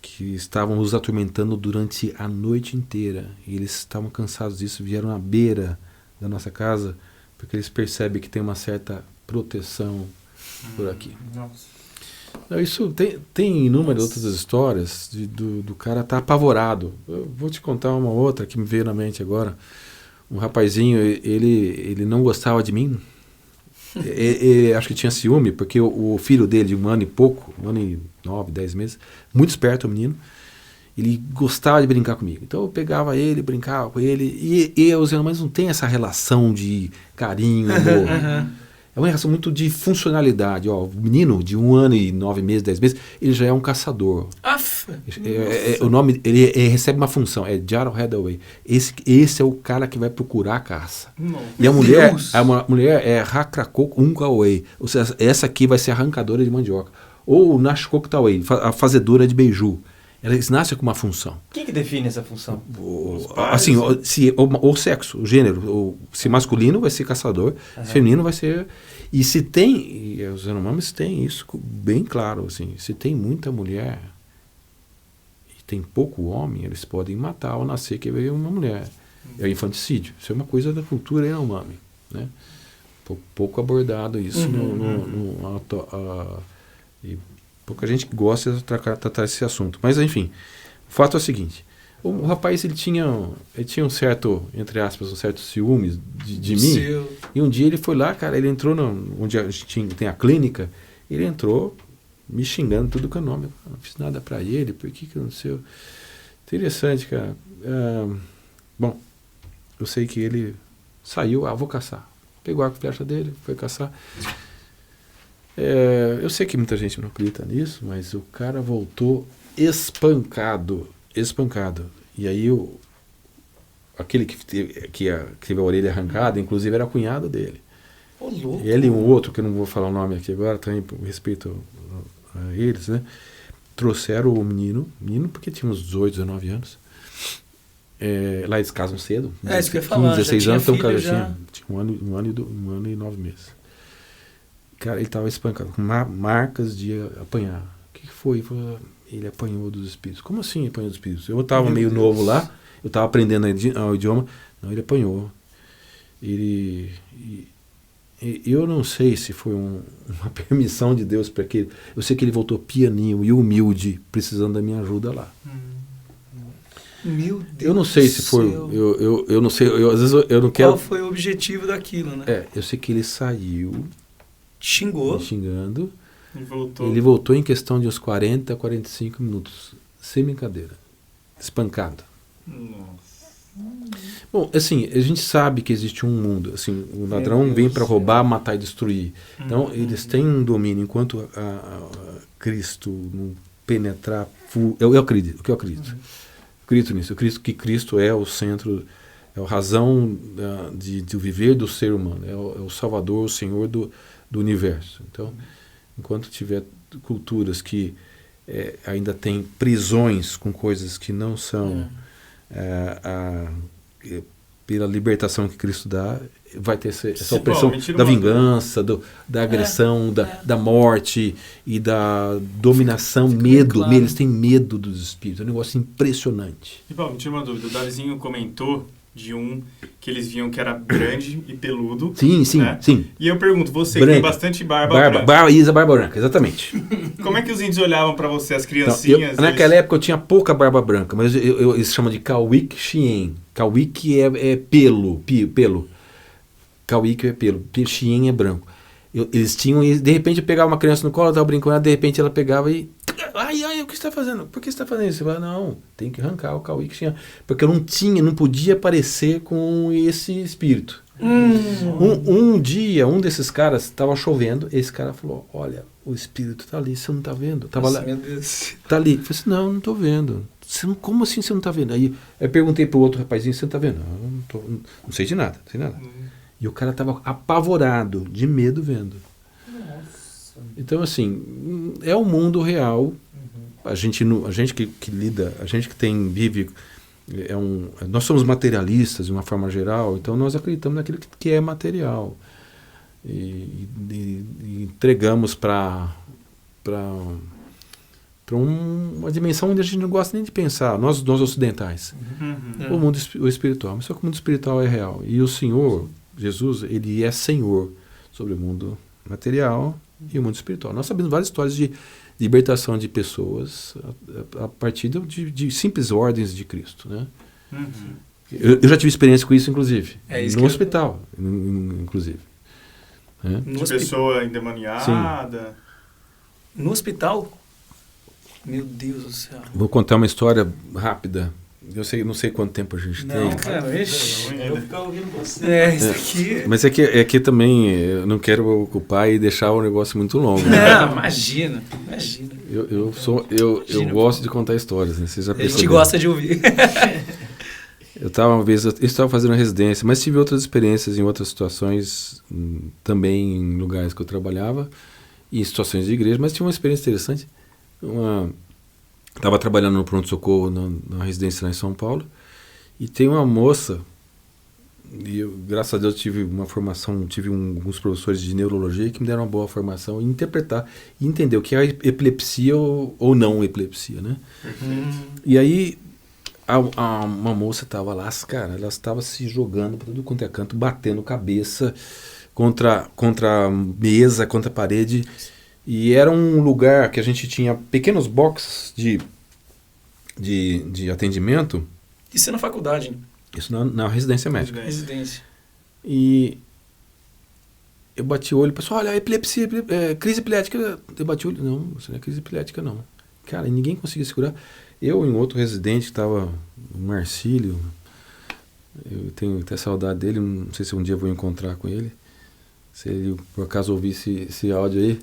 Que estavam os atormentando durante a noite inteira. E eles estavam cansados disso, vieram à beira da nossa casa, porque eles percebem que tem uma certa proteção por aqui. Nossa. Isso tem inúmeras outras histórias do cara estar apavorado. Eu vou te contar uma outra que me veio na mente agora. Um rapazinho, ele não gostava de mim. Ele acho que tinha ciúme, porque o filho dele, de 1 ano e pouco, 1 ano e 9, 10 meses, muito esperto o menino, ele gostava de brincar comigo. Então eu pegava ele, brincava com ele, e os Yanomamis não tem essa relação de carinho, amor. É uma relação muito de funcionalidade. O menino de 1 ano e 9 meses, 10 meses, ele já é um caçador. O nome, ele recebe uma função, é Jaro Hathaway. Esse é o cara que vai procurar a caça. E a mulher é Hakrakok Unkaway. Ou seja, essa aqui vai ser arrancadora de mandioca. Ou Nashkok Taway, a fazedora de beiju. Eles nascem com uma função. Quem que define essa função? Assim, o sexo, o gênero. Se masculino vai ser caçador, feminino vai ser... E se tem... E os Yanomamis têm isso bem claro. Assim, se tem muita mulher e tem pouco homem, eles podem matar ao nascer que veio uma mulher. É o infanticídio. Isso é uma coisa da cultura Yanomami, né? Pouco abordado isso e pouca gente gosta de tratar esse assunto. Mas, enfim, o fato é o seguinte. O rapaz, ele tinha um certo, entre aspas, um certo ciúmes de mim. E um dia ele foi lá, cara, ele entrou onde a gente tem a clínica, ele entrou me xingando tudo com o nome. Eu não fiz nada pra ele, por que eu não sei? Interessante, cara. Bom, eu sei que ele saiu, vou caçar. Pegou a arco e flecha dele, foi caçar. Eu sei que muita gente não acredita nisso, mas o cara voltou espancado. E aí aquele que teve a orelha arrancada, inclusive era cunhado dele. Ô, louco. Ele e um outro, que eu não vou falar o nome aqui agora, também por respeito a eles, né? Trouxeram o menino porque tinha uns 18, 19 anos. Lá eles casam cedo. Isso que eu ia falar. 16 anos, então o cara já tinha um ano e 9 meses. Cara, ele estava espancado, com marcas de apanhar. O que foi? Ele apanhou dos espíritos. Como assim apanhou dos espíritos? Eu estava meio novo lá, eu estava aprendendo o idioma. Não, ele apanhou. Eu não sei se foi uma permissão de Deus para que... Eu sei que ele voltou pianinho e humilde, precisando da minha ajuda lá. Meu Deus. Eu não sei se foi... Eu não sei, às vezes eu não quero... Qual foi o objetivo daquilo, né? Eu sei que ele saiu... Xingou. Me xingando. Ele voltou em questão de uns 40 a 45 minutos. Sem brincadeira. Espancado. Nossa. Bom, assim, a gente sabe que existe um mundo. Assim, o ladrão vem para roubar, matar e destruir. Então, eles têm um domínio. Enquanto Cristo não penetrar... Eu acredito. Acredito nisso. Eu acredito que Cristo é o centro... É a razão de viver do ser humano. É o Salvador, o Senhor do universo. Então, enquanto tiver culturas que ainda têm prisões com coisas que não são pela libertação que Cristo dá, vai ter essa opressão da vingança, da agressão, da morte e da dominação, medo. Claro. Eles têm medo dos espíritos. É um negócio impressionante. E, Paulo, me tira uma dúvida. O Davizinho comentou de um que eles viam que era grande e peludo. Sim. E eu pergunto, você que tem bastante barba branca. Barba branca, exatamente. Como é que os índios olhavam para você, as criancinhas? Naquela época eu tinha pouca barba branca, mas eles chamam de Kawik Chien. Kawik é pelo. Kawik é pelo. Chien é branco. Eles tinham, e de repente eu pegava uma criança no colo, eu estava brincando, de repente ela pegava e... Ai, o que você está fazendo? Por que você está fazendo isso? Você fala, não, tem que arrancar o Kawik Chien. Porque eu não podia aparecer com esse espírito. Um dia, um desses caras, estava chovendo, esse cara falou, olha, o espírito está ali, você não está vendo? Tava lá, meu Deus. Tá ali. Eu falei assim, não estou vendo. Como assim você não está vendo? Aí eu perguntei pro outro rapazinho, você não está vendo? Não sei de nada, E o cara estava apavorado, de medo vendo. Nossa. Então, assim, é o mundo real. A gente que lida, a gente que vive... nós somos materialistas de uma forma geral, então nós acreditamos naquilo que é material. E entregamos para uma dimensão onde a gente não gosta nem de pensar, nós ocidentais. O mundo espiritual. Mas só que o mundo espiritual é real. E o Senhor, Jesus, ele é Senhor sobre o mundo material e o mundo espiritual. Nós sabemos várias histórias de libertação de pessoas a partir de simples ordens de Cristo, né? Eu já tive experiência com isso, inclusive. No hospital, inclusive. De pessoa endemoniada. Sim. No hospital? Meu Deus do céu. Vou contar uma história rápida. Eu não sei quanto tempo a gente tem. Cara, Eu vou ficar ouvindo você. Isso aqui... Mas é que também eu não quero ocupar e deixar o negócio muito longo. Não, imagina. Eu gosto de contar histórias, né? Vocês já perceberam. A gente gosta de ouvir. Eu estava fazendo residência, mas tive outras experiências em outras situações, também em lugares que eu trabalhava, e em situações de igreja, mas tinha uma experiência interessante. Estava trabalhando no pronto-socorro na residência lá em São Paulo, e tem uma moça, e eu, graças a Deus, tive uma formação, alguns professores de neurologia que me deram uma boa formação em interpretar e entender o que é epilepsia ou não epilepsia, né? E aí, uma moça estava lá, cara, ela estava se jogando para tudo quanto é canto, batendo cabeça contra a mesa, contra a parede. E era um lugar que a gente tinha pequenos boxes de atendimento Isso é na faculdade, né? Isso na residência médica. Residência. E eu bati o olho, o pessoal, olha, epilepsia, crise epilética. Eu bati o olho, não, isso não é crise epilética, não. Cara, ninguém conseguia segurar. Eu e um outro residente que estava, o Marcílio, eu tenho até saudade dele, não sei se um dia eu vou encontrar com ele. Se ele, por acaso, ouvisse esse áudio aí.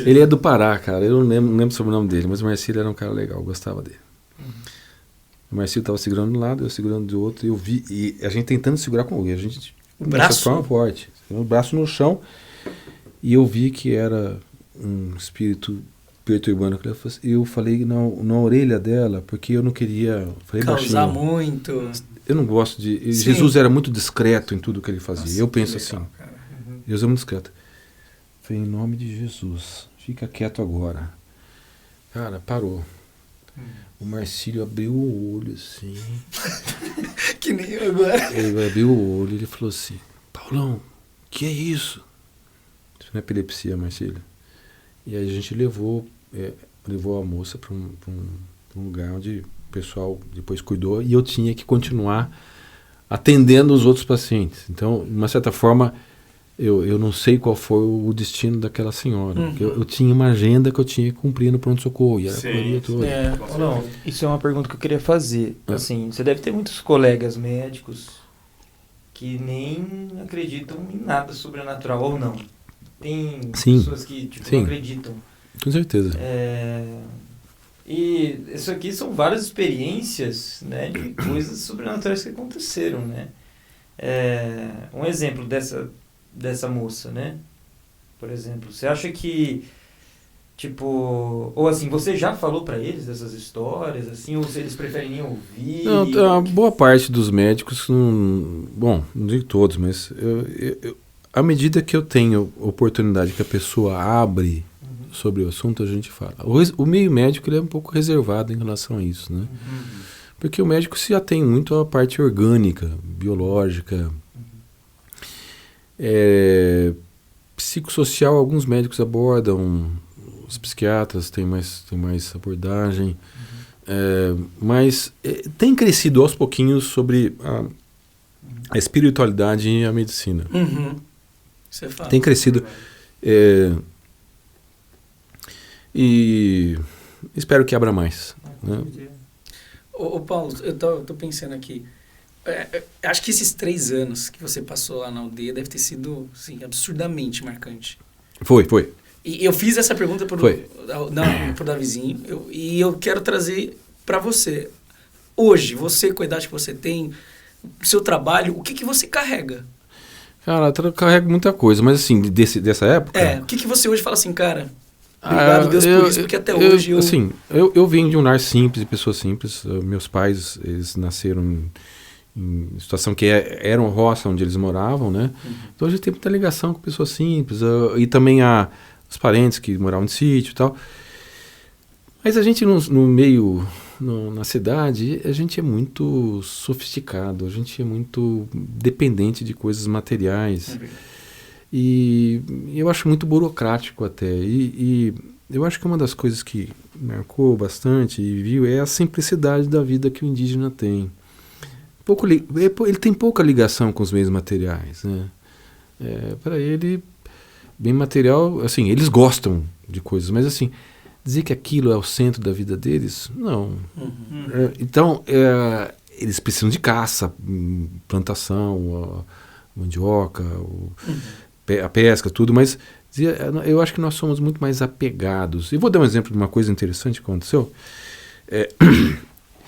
Ele é do Pará, cara, eu não lembro sobre o nome dele, mas o Marcílio era um cara legal, eu gostava dele. O Marcílio estava segurando de um lado, eu segurando do outro, e eu vi, e a gente tentando segurar com ele, a gente... O braço? Forma forte, o braço no chão, e eu vi que era um espírito perturbando. Eu falei na orelha dela, porque eu não queria... Falei causar baixinho. muito. Eu não gosto de... Sim. Jesus era muito discreto em tudo que ele fazia. Nossa, eu penso legal, assim, cara. Deus é muito discreto. Falei, em nome de Jesus, fica quieto agora. Cara, parou. O Marcílio abriu o olho assim. Que nem eu agora. Ele abriu o olho e ele falou assim, Paulão, que é isso? Isso não é epilepsia, Marcílio. E aí a gente levou a moça para um lugar onde o pessoal depois cuidou e eu tinha que continuar atendendo os outros pacientes. Então, de uma certa forma, eu não sei qual foi o destino daquela senhora. Porque eu tinha uma agenda que eu tinha que cumprir no pronto-socorro. E era a correria toda. Não, isso é uma pergunta que eu queria fazer. Assim, você deve ter muitos colegas médicos que nem acreditam em nada sobrenatural, ou não. Tem pessoas que não acreditam. Com certeza. E isso aqui são várias experiências, né, de coisas sobrenaturais que aconteceram, né? Um exemplo dessa moça, né? Por exemplo, você acha que, tipo... Ou assim, você já falou pra eles dessas histórias, assim, ou se eles preferem nem ouvir? Não, a boa parte dos médicos, bom, não digo todos, mas à medida que eu tenho oportunidade que a pessoa abre sobre o assunto, a gente fala. O meio médico ele é um pouco reservado em relação a isso, né? Porque o médico se atém muito à parte orgânica, biológica, psicossocial. Alguns médicos abordam, os psiquiatras têm mais abordagem, mas tem crescido aos pouquinhos sobre a espiritualidade e a medicina. Você fala. Tem crescido. E espero que abra mais. Né? Ô Paulo, eu tô pensando aqui. Acho que esses 3 anos que você passou lá na aldeia deve ter sido assim, absurdamente marcante. Foi. E eu fiz essa pergunta pro Davizinho, e eu quero trazer para você. Hoje, você, com a idade que você tem, o seu trabalho, o que você carrega? Cara, eu carrego muita coisa, mas assim, dessa época... O que você hoje fala assim, cara... Obrigado, Deus, por isso, porque até hoje Assim, eu vim de um lar simples, de pessoas simples. Meus pais, eles nasceram em situação que era uma roça onde eles moravam, né? Então a gente tem muita ligação com pessoas simples. E também os parentes que moravam no sítio e tal. Mas a gente no meio, na cidade, a gente é muito sofisticado, a gente é muito dependente de coisas materiais. E eu acho muito burocrático até. E eu acho que uma das coisas que marcou bastante e viu é a simplicidade da vida que o indígena tem. Ele tem pouca ligação com os meios materiais, né? Para ele, bem material, assim, eles gostam de coisas, mas assim, dizer que aquilo é o centro da vida deles, não. Então, eles precisam de caça, plantação, mandioca, a pesca, tudo, mas eu acho que nós somos muito mais apegados. E vou dar um exemplo de uma coisa interessante que aconteceu.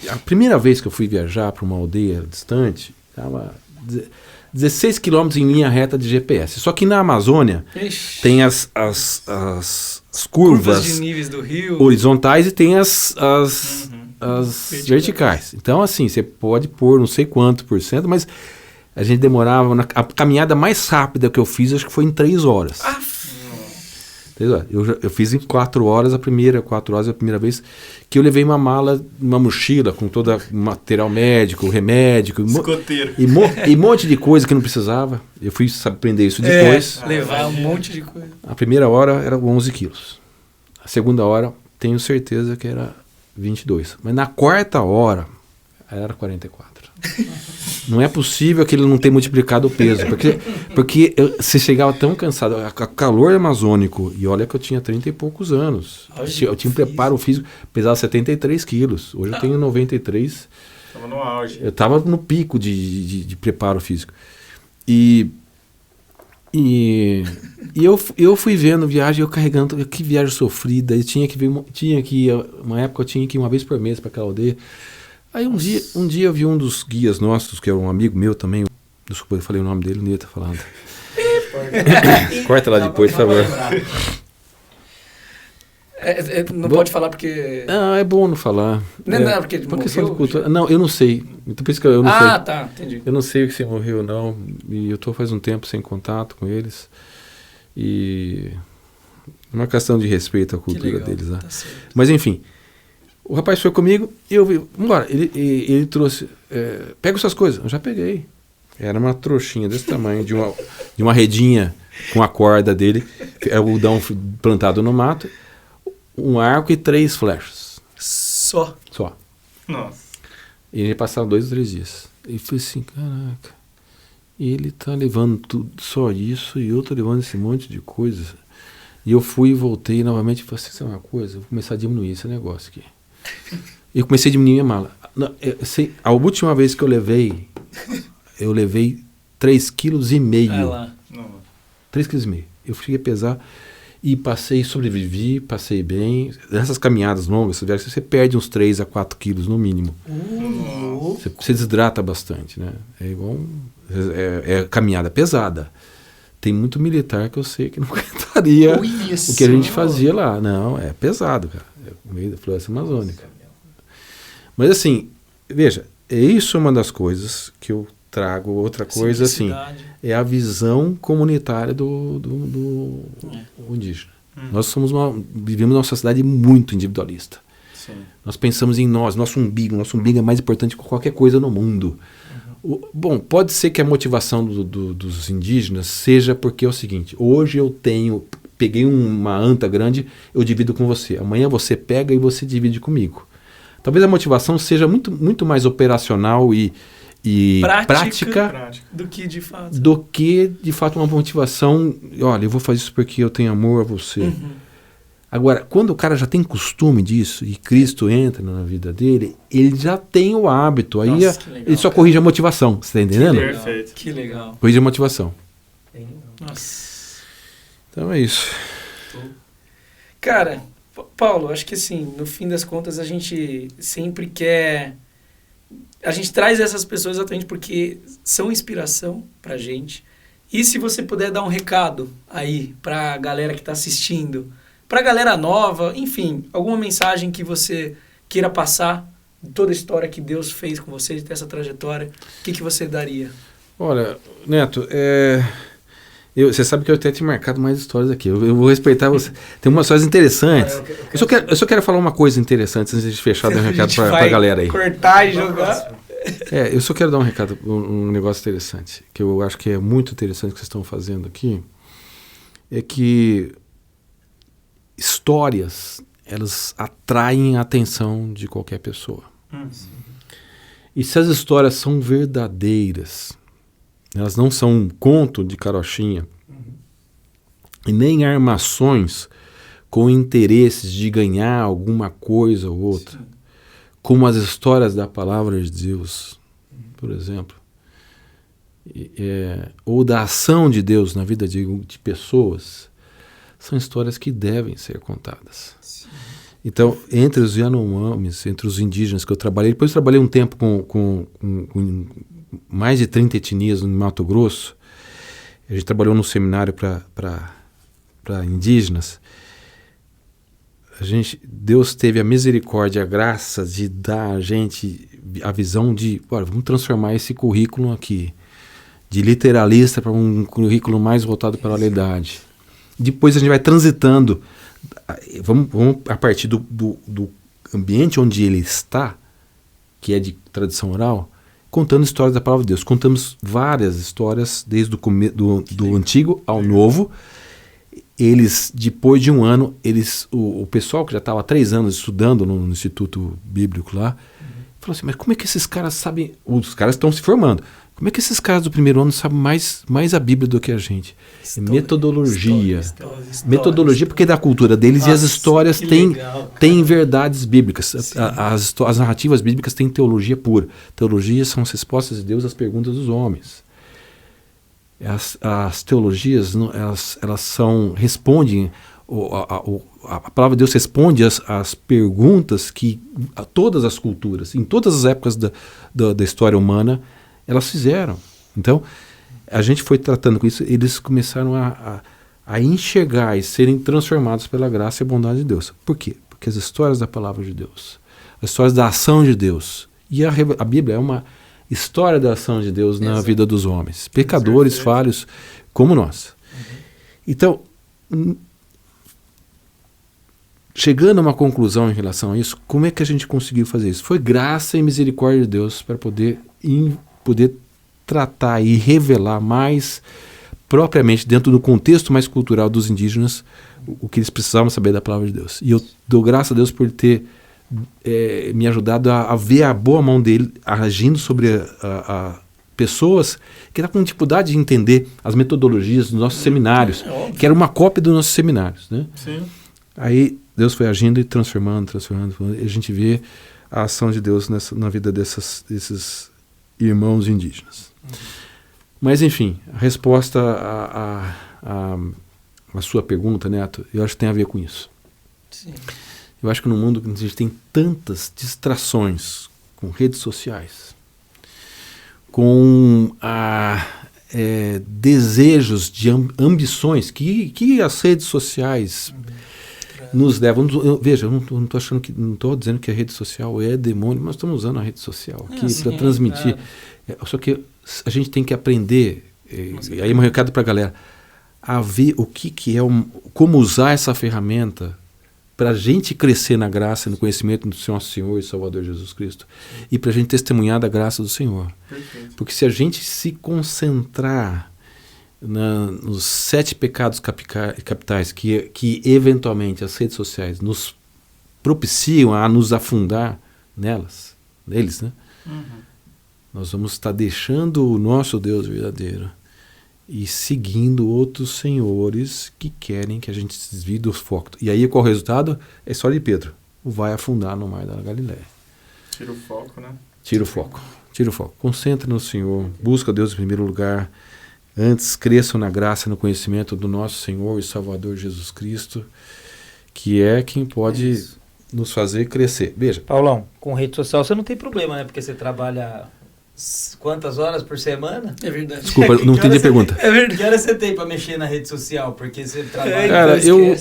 A primeira vez que eu fui viajar para uma aldeia distante, estava 16 quilômetros em linha reta de GPS. Só que na Amazônia tem as curvas de níveis do rio horizontais e tem as verticais. Então, assim, você pode pôr não sei quanto %, mas a gente demorava... A caminhada mais rápida que eu fiz, acho que foi em 3 horas. Eu fiz em 4 horas a primeira vez que eu levei uma mala, uma mochila com todo o material médico, remédio e um monte de coisa que não precisava. Eu fui aprender isso depois. Levar um monte de coisa. A primeira hora era 11 quilos. A segunda hora, tenho certeza que era 22. Mas na quarta hora, era 44. Não é possível que ele não tenha multiplicado o peso. Porque você chegava tão cansado. O calor amazônico. E olha que eu tinha 30 e poucos anos. Eu tinha um preparo físico. Pesava 73 quilos. Hoje eu tenho 93. Estava no auge. Eu estava no pico de preparo físico. E eu fui vendo viagem, eu carregando, que viagem sofrida. Eu tinha que ir, uma época eu tinha que ir uma vez por mês para aquela aldeia. Aí um dia eu vi um dos guias nossos, que era um amigo meu também. Desculpa, eu falei o nome dele, não ia estar falando. Corta lá depois, por favor. Não pode falar porque... Não, é bom não falar. Não, porque ele questão de morreu? cultura. Não, eu não sei. Então, por isso que eu não sei. Ah, tá, entendi. Eu não sei se morreu ou não. E eu estou faz um tempo sem contato com eles. E é uma questão de respeito à cultura deles. Né? Tá certo. Mas enfim, o rapaz foi comigo e eu vi, vambora. Ele trouxe, pega suas coisas. Eu já peguei. Era uma trouxinha desse tamanho, de uma redinha com a corda dele, algodão plantado no mato, um arco e 3 flechas. Só. Nossa. E ele passava 2 ou 3 dias. E falei assim, caraca, ele tá levando tudo, só isso, e eu tô levando esse monte de coisa. E eu fui e voltei novamente e falei assim, sabe uma coisa? Eu vou começar a diminuir esse negócio aqui. E eu comecei a diminuir minha mala. Não, a última vez que eu levei 3,5 kg. Vai lá. 3,5 kg. Eu cheguei a pesar e sobrevivi, passei bem. Nessas caminhadas longas, você perde uns 3 a 4 quilos no mínimo. Você desidrata bastante, né? É igual caminhada pesada. Tem muito militar que eu sei que não aguentaria o que a gente fazia lá. Não, é pesado, cara. É no meio da floresta amazônica. Mas assim, veja, isso é uma das coisas que eu trago. Outra coisa, assim, é a visão comunitária do indígena. Nós vivemos numa sociedade muito individualista. Sim. Nós pensamos em nós, nosso umbigo é mais importante que qualquer coisa no mundo. Bom, pode ser que a motivação dos indígenas seja porque é o seguinte, hoje eu peguei uma anta grande, eu divido com você. Amanhã você pega e você divide comigo. Talvez a motivação seja muito, muito mais operacional e prática do que de fato uma motivação, olha, eu vou fazer isso porque eu tenho amor a você. Agora, quando o cara já tem costume disso e Cristo entra na vida dele, ele já tem o hábito. Aí Nossa, que legal, ele só corrige a motivação, você está entendendo? Perfeito. Que legal. Corrige a motivação. Nossa. Então é isso. Cara, Paulo, acho que assim, no fim das contas a gente sempre quer... A gente traz essas pessoas exatamente porque são inspiração pra gente. E se você puder dar um recado aí pra galera que tá assistindo, pra galera nova, enfim, alguma mensagem que você queira passar de toda a história que Deus fez com você, de ter essa trajetória, o que você daria? Olha, Neto, você sabe que eu até tinha marcado mais histórias aqui. Eu vou respeitar você. Tem umas histórias interessantes. Eu só quero falar uma coisa interessante antes de fechar, dar um recado pra galera aí. Cortar e jogar. Eu só quero dar um recado, um negócio interessante, que eu acho que é muito interessante que vocês estão fazendo aqui, é que histórias, elas atraem a atenção de qualquer pessoa. E se as histórias são verdadeiras, elas não são um conto de carochinha, e nem armações com interesses de ganhar alguma coisa ou outra, como as histórias da palavra de Deus, por exemplo, ou da ação de Deus na vida de pessoas, são histórias que devem ser contadas. Sim. Então, entre os Yanomamis, entre os indígenas que eu trabalhei, depois eu trabalhei um tempo com mais de 30 etnias no Mato Grosso. A gente trabalhou num seminário para indígenas. Deus teve a misericórdia, a graça de dar a gente a visão de, olha, vamos transformar esse currículo aqui, de literalista para um currículo mais voltado para a oralidade. Depois a gente vai transitando, vamos a partir do ambiente onde ele está, que é de tradição oral, contando histórias da palavra de Deus. Contamos várias histórias, desde do Antigo ao Novo. Eles, depois de um ano, o pessoal que já estava há 3 anos estudando no Instituto Bíblico lá, Falou assim, mas como é que esses caras sabem... Os caras estão se formando. Como é que esses caras do primeiro ano sabem mais a Bíblia do que a gente? Metodologia. Metodologia, porque é da cultura deles. Nossa, e as histórias têm verdades bíblicas. As narrativas bíblicas têm teologia pura. Teologia são as respostas de Deus às perguntas dos homens. As teologias, elas respondem... A palavra de Deus responde às perguntas que todas as culturas, em todas as épocas da história humana, elas fizeram. Então, a gente foi tratando com isso, eles começaram a enxergar e serem transformados pela graça e a bondade de Deus. Por quê? Porque as histórias da palavra de Deus, as histórias da ação de Deus, e a Bíblia é uma história da ação de Deus na vida dos homens, pecadores, falhos, como nós. Então, chegando a uma conclusão em relação a isso, como é que a gente conseguiu fazer isso? Foi graça e misericórdia de Deus para poder tratar e revelar mais propriamente, dentro do contexto mais cultural dos indígenas, o que eles precisavam saber da palavra de Deus. E eu dou graças a Deus por ter me ajudado a ver a boa mão dele agindo sobre pessoas que estavam com dificuldade de entender as metodologias dos nossos seminários, que era uma cópia dos nossos seminários, né? Sim. Aí Deus foi agindo e transformando, e a gente vê a ação de Deus na vida desses irmãos indígenas. Mas, enfim, a resposta à sua pergunta, Neto, eu acho que tem a ver com isso. Sim. Eu acho que no mundo a gente tem tantas distrações com redes sociais, com desejos de ambições que as redes sociais nos levam. Veja, eu não estou achando não estou dizendo que a rede social é demônio, mas estamos usando a rede social aqui para transmitir. Só que a gente tem que aprender, e aí um recado para a galera, a ver o que é, como usar essa ferramenta para a gente crescer na graça e no conhecimento do nosso Senhor e Salvador Jesus Cristo, e para a gente testemunhar da graça do Senhor. Perfeito. Porque se a gente se concentrar nos 7 pecados capitais que eventualmente as redes sociais nos propiciam a nos afundar neles, né? Nós vamos estar deixando o nosso Deus verdadeiro e seguindo outros senhores que querem que a gente se desvie do foco. E aí qual é o resultado? É a história de Pedro. Vai afundar no mar da Galileia. Tira o foco, né? Tira o foco. Concentra no Senhor. Busca Deus em primeiro lugar. Antes cresçam na graça e no conhecimento do nosso Senhor e Salvador Jesus Cristo, que é quem pode nos fazer crescer. Veja. Paulão, com rede social você não tem problema, né? Porque você trabalha quantas horas por semana? É verdade. Desculpa, não entendi a pergunta. É verdade. Que hora você tem para mexer na rede social? Porque você trabalha... Cara, eu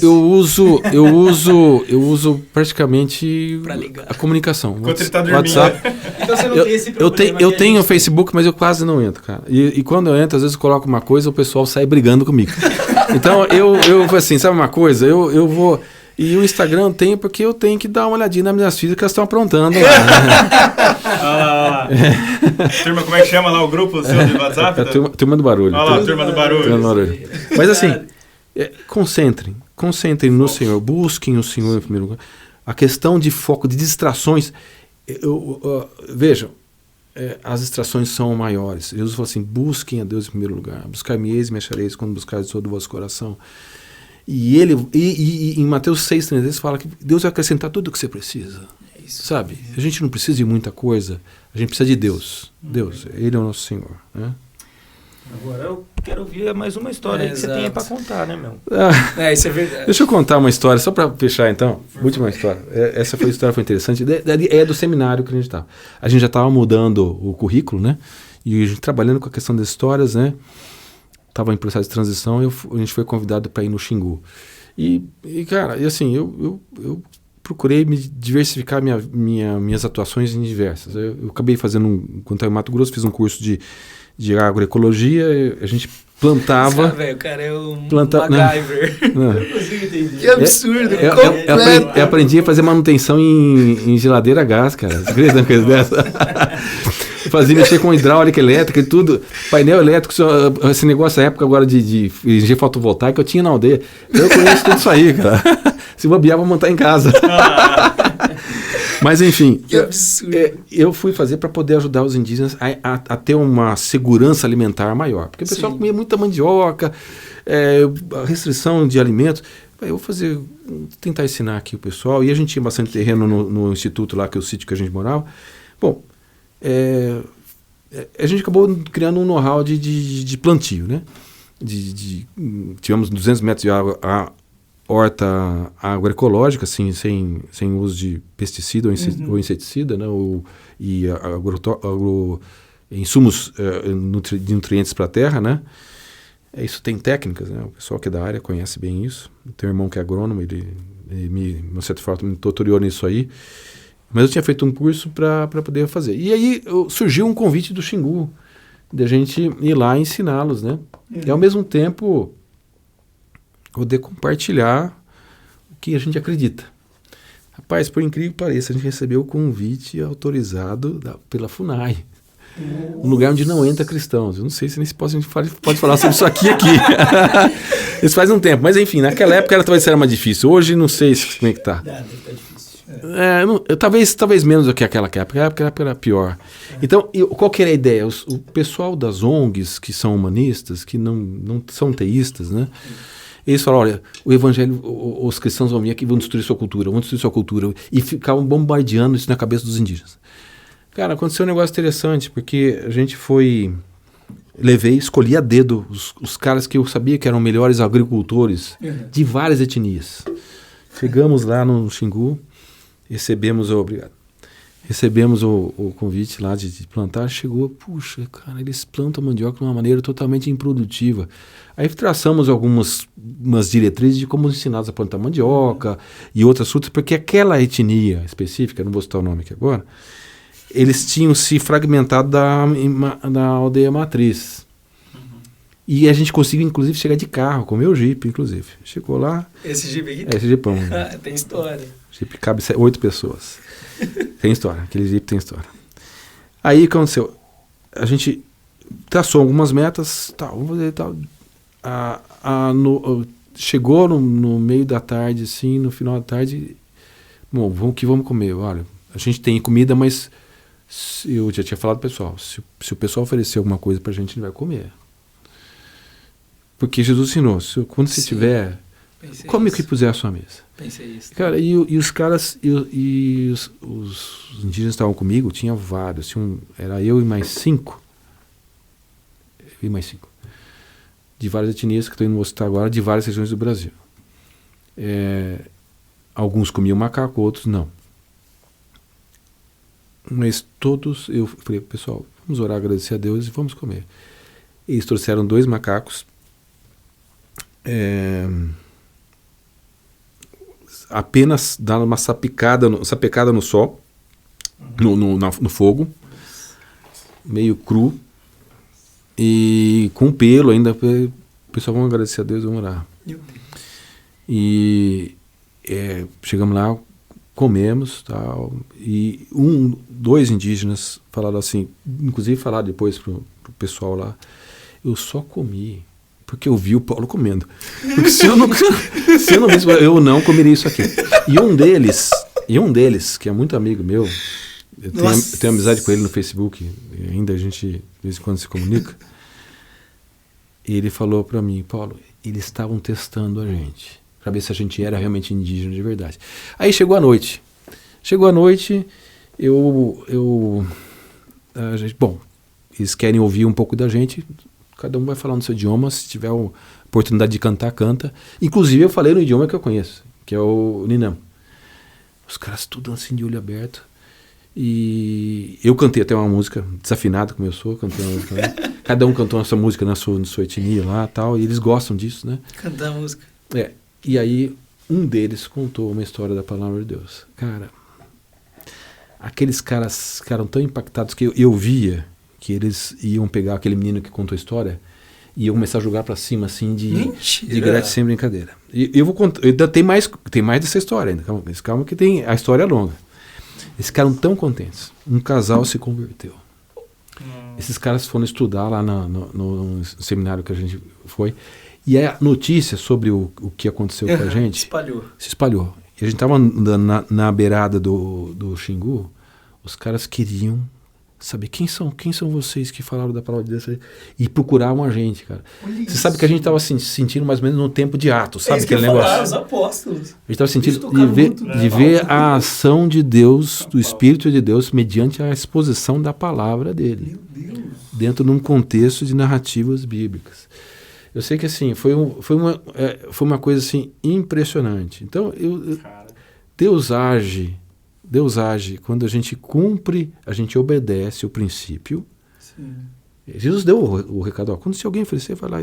uso praticamente a comunicação. Enquanto ele tá dormindo. WhatsApp. Então você não tem esse problema. Eu tenho o Facebook, mas eu quase não entro, cara. E quando eu entro, às vezes eu coloco uma coisa, o pessoal sai brigando comigo. Então, eu assim, sabe uma coisa? Eu vou... E o Instagram eu tenho porque eu tenho que dar uma olhadinha nas minhas filhas que elas estão aprontando lá. Turma, como é que chama lá o grupo seu de WhatsApp? Turma do Barulho. Olha lá, Turma do Barulho. Mas assim, concentrem no Senhor, busquem o Senhor em primeiro lugar. A questão de foco, de distrações, vejam, as distrações são maiores. Jesus falou assim, busquem a Deus em primeiro lugar. Buscar-me-eis e me achareis quando buscareis todo o vosso coração. E em Mateus 6,33 fala que Deus vai acrescentar tudo o que você precisa. Sabe? A gente não precisa de muita coisa, a gente precisa de Deus. Deus, Ele é o nosso Senhor. Né? Agora eu quero ouvir mais uma história que você tem para contar, né, meu? Isso é verdade. Deixa eu contar uma história, só para fechar então. Última história. Essa história foi interessante. É do seminário que a gente estava. A gente já estava mudando o currículo, né? E a gente trabalhando com a questão das histórias, né? Estava em processo de transição, a gente foi convidado para ir no Xingu. E cara, assim, eu procurei me diversificar minhas atuações em diversas. Eu acabei fazendo, quando estava em Mato Grosso, fiz um curso de agroecologia, a gente plantava... Velho, o cara é um MacGyver. Não consigo entender. Que absurdo, eu aprendi a fazer manutenção em geladeira a gás, cara. Você acredita uma coisa dessa? Fazia mexer com hidráulica, elétrica e tudo. Painel elétrico, esse negócio na época agora de energia fotovoltaica, eu tinha na aldeia. Eu conheço tudo isso aí, cara. Se bobear, vou montar em casa. Mas enfim, Que absurdo. eu fui fazer para poder ajudar os indígenas a ter uma segurança alimentar maior. Porque o pessoal Sim. comia muita mandioca, a restrição de alimentos. Eu vou tentar ensinar aqui o pessoal. E a gente tinha bastante terreno no instituto lá, que é o sítio que a gente morava. Bom, a gente acabou criando um know-how de plantio, né? Tivemos 200 metros de água, horta agroecológica, assim, sem uso de pesticida ou inseticida, né? E insumos de nutrientes para a terra, né? Isso tem técnicas, né? O pessoal que é da área conhece bem isso. Tem um irmão que é agrônomo, ele de certa forma, me tutoriou nisso aí. Mas eu tinha feito um curso para poder fazer. E aí surgiu um convite do Xingu, de a gente ir lá ensiná-los, né? E ao mesmo tempo poder compartilhar o que a gente acredita. Rapaz, por incrível que pareça, a gente recebeu o convite autorizado pela FUNAI. Um lugar onde não entra cristãos. Eu não sei se a gente pode falar sobre isso aqui. Isso faz um tempo. Mas enfim, naquela época talvez era mais difícil. Hoje não sei como é que tá. Deve estar difícil. Talvez menos do que aquela época. Aquela época era pior. Então, qual que era a ideia? O pessoal das ONGs, que são humanistas, que não são teístas, né? Eles falaram, olha, o evangelho, os cristãos vão vir aqui e vão destruir sua cultura. E ficavam bombardeando isso na cabeça dos indígenas. Cara, aconteceu um negócio interessante, porque a gente escolhi a dedo os caras que eu sabia que eram melhores agricultores de várias etnias. Chegamos lá no Xingu, recebemos o convite lá de plantar, chegou, puxa, cara, eles plantam mandioca de uma maneira totalmente improdutiva. Aí traçamos umas diretrizes de como ensiná-los a plantar mandioca e outras frutas, porque aquela etnia específica, não vou citar o nome aqui agora, eles tinham se fragmentado da aldeia matriz. E a gente conseguiu, inclusive, chegar de carro, com o meu Jeep, inclusive. Chegou lá... Esse Jeep aqui? Esse Jeepão. Tem história. Jeep cabe 8 pessoas. Tem história, aquele Jeep tem história. Aí, o que aconteceu? A gente traçou algumas metas, vamos fazer tal. Chegou no meio da tarde, assim, no final da tarde, bom, vamos comer. Olha, a gente tem comida, mas... Eu já tinha falado pro pessoal, se o pessoal oferecer alguma coisa pra gente vai comer. Porque Jesus ensinou, quando você tiver, come o que puser à sua mesa. Pensei isso. Cara, e os caras, os indígenas estavam comigo, tinha vários, era eu e mais 5. De várias etnias que estou indo mostrar agora, de várias regiões do Brasil. Alguns comiam macaco, outros não. Mas todos, eu falei, pessoal, vamos orar, agradecer a Deus e vamos comer. Eles trouxeram 2 macacos, apenas dando uma sapecada no sol, no fogo, meio cru, e com pelo ainda. Pessoal, vamos agradecer a Deus e vamos orar. E chegamos lá, comemos, tal, e 2 indígenas falaram assim, inclusive falaram depois pro pessoal lá, eu só comi porque eu vi o Paulo comendo. Porque se eu não visse, eu não comeria isso aqui. E um deles, que é muito amigo meu, eu tenho amizade com ele no Facebook, e ainda a gente de vez em quando se comunica, e ele falou para mim, Paulo, eles estavam testando a gente, para ver se a gente era realmente indígena de verdade. Aí chegou a noite, bom, eles querem ouvir um pouco da gente, cada um vai falar no seu idioma, se tiver a oportunidade de cantar, canta. Inclusive eu falei no idioma que eu conheço, que é o Ninam. Os caras tudo assim de olho aberto. E eu cantei até uma música, desafinado como eu sou, cantei uma música, né? Cada um cantou a sua música na sua etnia lá e tal, e eles gostam disso, né? Cantar a música. E aí um deles contou uma história da palavra de Deus. Cara, aqueles caras ficaram tão impactados que eu via que eles iam pegar aquele menino que contou a história e iam começar a jogar pra cima, assim, de grátis, sem brincadeira. E eu vou contar, tem mais dessa história ainda, calma que tem, a história é longa. Eles ficaram tão contentes. Um casal se converteu. Esses caras foram estudar lá no seminário que a gente foi, e a notícia sobre o que aconteceu com a gente se espalhou. E a gente tava andando na beirada do Xingu, os caras queriam saber quem são vocês que falaram da palavra de Deus e procuravam a gente, cara. Você sabe que a gente estava se sentindo mais ou menos no tempo de Atos, sabe aquele negócio? Os apóstolos. A gente estava sentindo de ver a ação de Deus, do Espírito de Deus, mediante a exposição da palavra dele. Meu Deus. Dentro de um contexto de narrativas bíblicas. Eu sei que assim, foi uma coisa assim impressionante. Então, Deus age quando a gente cumpre, a gente obedece o princípio. Sim. Jesus deu o recado, quando se alguém oferecer, vai lá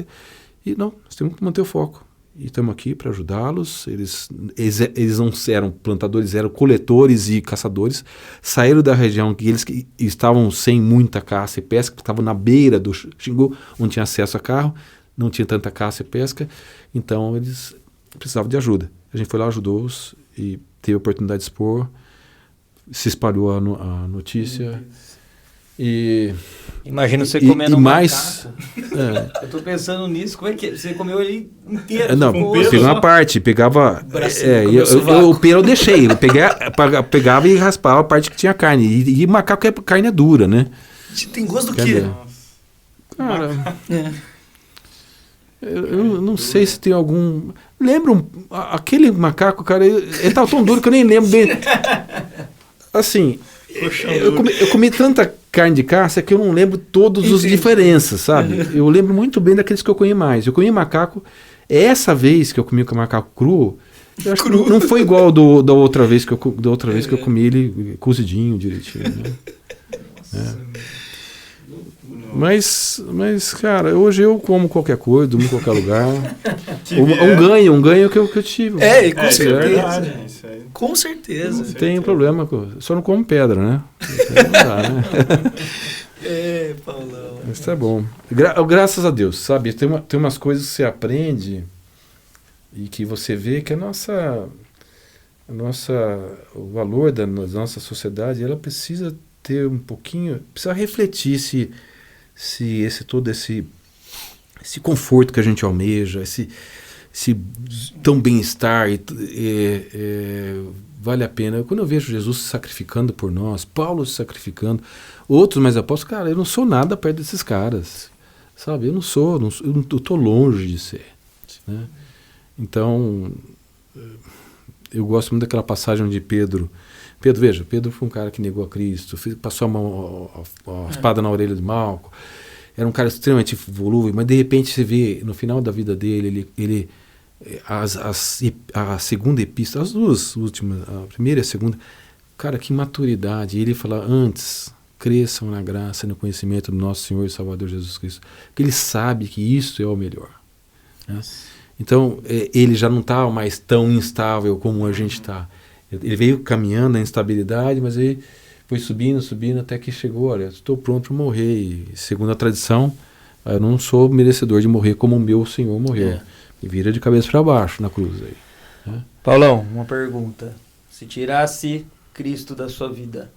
e não, nós temos que manter o foco. E estamos aqui para ajudá-los. Eles não eram plantadores, eram coletores e caçadores. Saíram da região que eles estavam sem muita caça e pesca, estavam na beira do Xingu, onde tinha acesso a carro, não tinha tanta caça e pesca, então eles precisavam de ajuda. A gente foi lá, ajudou-os e teve a oportunidade de expor. Se espalhou a notícia e... Imagina você comendo um macaco. É. Eu tô pensando nisso, como é que você comeu ele inteiro? Não, peguei uma parte, pegava... o pelo eu deixei, pegava e raspava a parte que tinha carne. E macaco, carne é dura, né? Tem gosto do quê? Cara... Eu não sei se tem algum... Lembra aquele macaco, cara, ele tava tão duro que eu nem lembro bem. Assim, eu comi tanta carne de caça que eu não lembro todas as diferenças, sabe? Eu lembro muito bem daqueles que eu comi mais. Eu comi macaco, essa vez que eu comi com o macaco cru, eu acho que não foi igual da outra vez que eu comi ele cozidinho direitinho, né? Mas, cara, hoje eu como qualquer coisa, durmo em qualquer lugar. Um ganho que eu tive. Com certeza. Isso aí. Com certeza. Não tem problema, só não como pedra, né? Não dá, né? Paulão. Isso é bom. Graças a Deus, sabe? Tem umas coisas que você aprende e que você vê que o valor da nossa sociedade, ela precisa ter um pouquinho, precisa refletir se todo esse conforto que a gente almeja, esse tão bem-estar vale a pena. Quando eu vejo Jesus se sacrificando por nós, Paulo se sacrificando, outros mais apóstolos, cara, eu não sou nada perto desses caras, sabe? Eu estou longe de ser, né? Então, eu gosto muito daquela passagem de Pedro, veja, Pedro foi um cara que negou a Cristo, passou a espada na orelha de Malco, era um cara extremamente volúvel, mas de repente você vê, no final da vida dele, a segunda epístola, as duas últimas, a primeira e a segunda, cara, que maturidade. Ele fala, antes, cresçam na graça e no conhecimento do nosso Senhor e Salvador Jesus Cristo, porque ele sabe que isso é o melhor, né? Então, ele já não estava mais tão instável como a gente está. Ele veio caminhando na instabilidade, mas ele foi subindo, até que chegou, olha, estou pronto para morrer. E, segundo a tradição, eu não sou merecedor de morrer como o meu Senhor morreu. E vira de cabeça para baixo na cruz aí, né? Paulão, uma pergunta. Se tirasse Cristo da sua vida,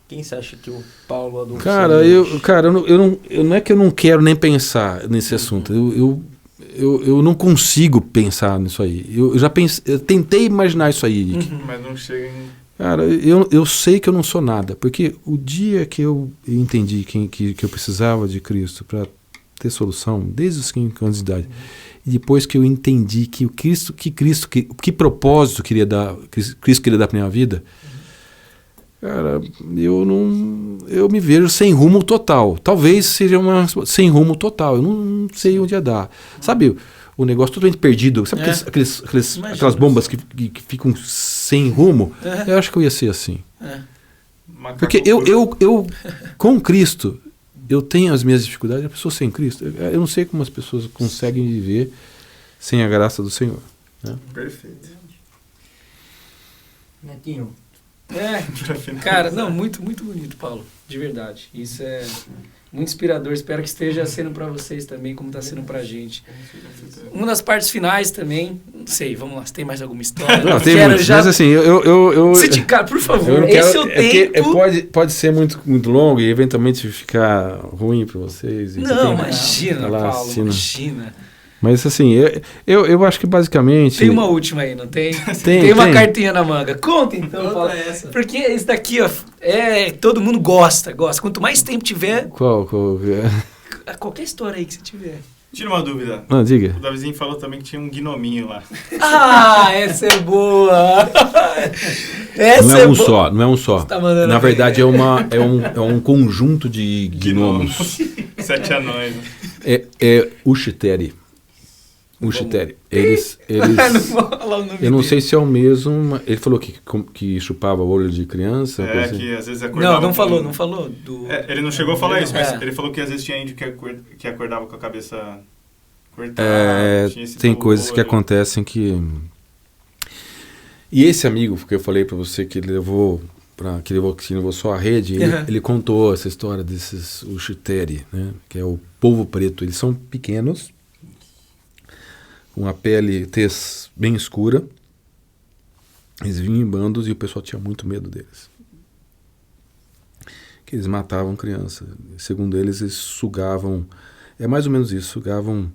quem você acha que o Paulo Adolfo... Cara, não é que eu não quero nem pensar nesse assunto. Eu não consigo pensar nisso aí. Eu tentei imaginar isso aí. Mas não chega em... Cara, eu sei que eu não sou nada, porque o dia que eu entendi que eu precisava de Cristo para ter solução, desde os 5 anos de idade, e depois que eu entendi que que propósito Cristo queria dar para minha vida, cara, eu me vejo sem rumo total. Talvez seja sem rumo total. Eu não sei onde ia dar. Sabe, o negócio totalmente perdido. Sabe aquelas bombas que ficam sem rumo? Eu acho que eu ia ser assim. Porque eu com Cristo, eu tenho as minhas dificuldades. A pessoa sem Cristo, eu não sei como as pessoas conseguem viver sem a graça do Senhor, né? Perfeito. Netinho. Cara, não, muito, muito bonito, Paulo, de verdade. Isso é muito inspirador. Espero que esteja sendo para vocês também, como está sendo para a gente. Uma das partes finais também, não sei, vamos lá, se tem mais alguma história. Não, tem muito, mas assim, cara, por favor, eu não quero, esse é o tempo. Pode ser muito, muito longo e eventualmente ficar ruim para vocês. Não, imagina, Paulo, imagina. Mas assim, eu acho que basicamente... Tem uma última aí, não tem? Tem uma cartinha na manga. Conta então, Conta Paulo. essa. Porque esse daqui, ó, todo mundo gosta. Quanto mais tempo tiver, Qual? qualquer história aí que você tiver. Tira uma dúvida. Não, diga. O Davizinho falou também que tinha um gnominho lá. Ah, essa é boa! Essa Não é um boa. só, não é um só. Você tá mandando Na bem. verdade, é um conjunto de gnomos. 7 anões. Né? É Ushiteri. Ushiteri. Eles Não vou falar o nome eu não dele. sei se é o mesmo. Ele falou que chupava o olho de criança. uma coisa assim. Que às vezes acordava... Não, com- não falou. Do... ele não chegou a falar isso, mas É. ele falou que às vezes tinha índio que acordava com a cabeça cortada. tinha esse Tem do coisas que olho. acontecem que. E esse amigo que eu falei pra você que levou só a rede, ele contou essa história desses Ushiteri, né? Que é o povo preto. Eles são pequenos, com a pele tez bem escura. Eles vinham em bandos e o pessoal tinha muito medo deles. Que eles matavam crianças. Segundo eles sugavam. É mais ou menos isso, sugavam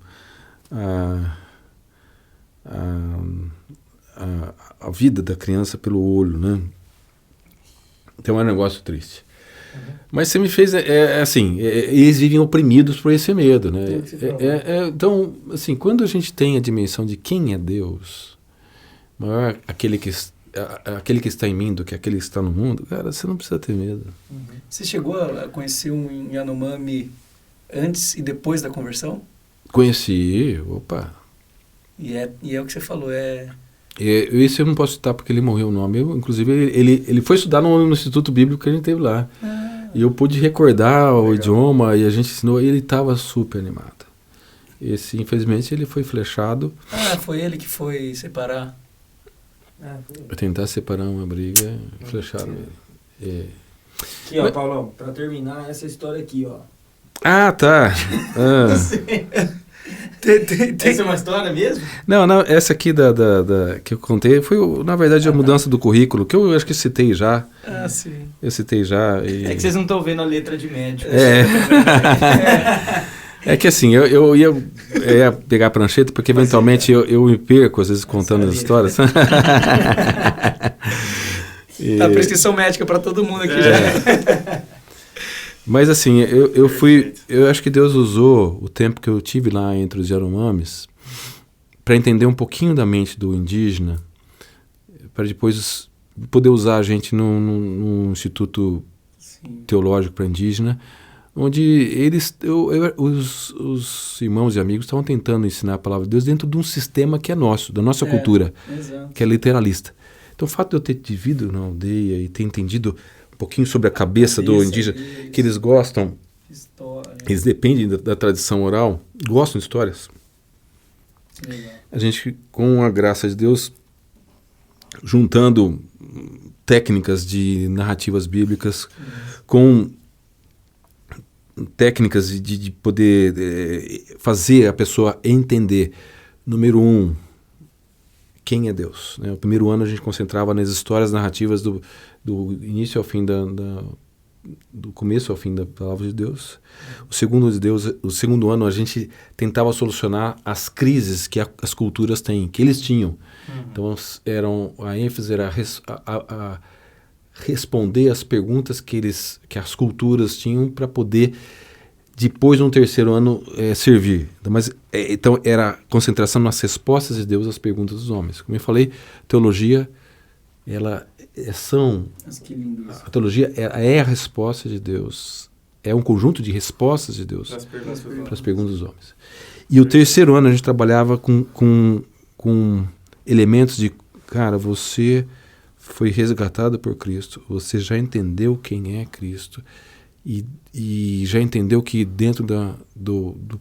a vida da criança pelo olho, né? Então é um negócio triste. Mas você me fez, eles vivem oprimidos por esse medo, né? Então, assim, quando a gente tem a dimensão de quem é Deus, maior aquele que está em mim do que aquele que está no mundo, cara, você não precisa ter medo. Você chegou a conhecer um Yanomami antes e depois da conversão? Conheci, opa. E é o que você falou, Esse eu não posso citar porque ele morreu o nome. Inclusive, ele foi estudar no Instituto Bíblico que a gente teve lá. E eu pude recordar o idioma e a gente ensinou. E ele estava super animado. Esse, infelizmente, ele foi flechado. Ah, foi ele que foi separar. Pra tentar separar uma briga, flecharam ele. Aqui, ó, Paulão, pra terminar essa história aqui, ó. Ah, tá. Essa é uma história mesmo? Não, essa aqui que eu contei foi, na verdade, a mudança do currículo, que eu acho que citei já. Ah, sim. Eu citei já. É que vocês não estão vendo a letra de médico. É que assim, eu ia pegar a prancheta, porque eventualmente eu me perco, às vezes, contando as histórias. Tá prescrição médica para todo mundo aqui já. Mas assim, eu acho que Deus usou o tempo que eu tive lá entre os Yanomamis para entender um pouquinho da mente do indígena, para depois poder usar a gente num instituto teológico para indígena, onde os irmãos e amigos estavam tentando ensinar a palavra de Deus dentro de um sistema que é nosso, da nossa cultura, Exato. que é literalista. Então o fato de eu ter vivido na aldeia e ter entendido um pouquinho sobre a cabeça do indígena, que eles gostam, História. eles dependem da tradição oral, gostam de histórias. Legal. A gente, com a graça de Deus, juntando técnicas de narrativas bíblicas com técnicas de poder fazer a pessoa entender, número 1, quem é Deus. Né? O primeiro ano a gente concentrava nas histórias narrativas do início ao fim do começo ao fim da palavra de Deus. O segundo ano a gente tentava solucionar as crises que as culturas têm, que eles tinham. Então a ênfase era a responder as perguntas que as culturas tinham para poder depois no terceiro ano servir. Então era concentração nas respostas de Deus às perguntas dos homens. Como eu falei, teologia Mas que lindo isso. a teologia é a resposta de Deus, é um conjunto de respostas de Deus para as perguntas dos homens. E o terceiro ano a gente trabalhava com elementos de, cara, você foi resgatado por Cristo, você já entendeu quem é Cristo e já entendeu que dentro do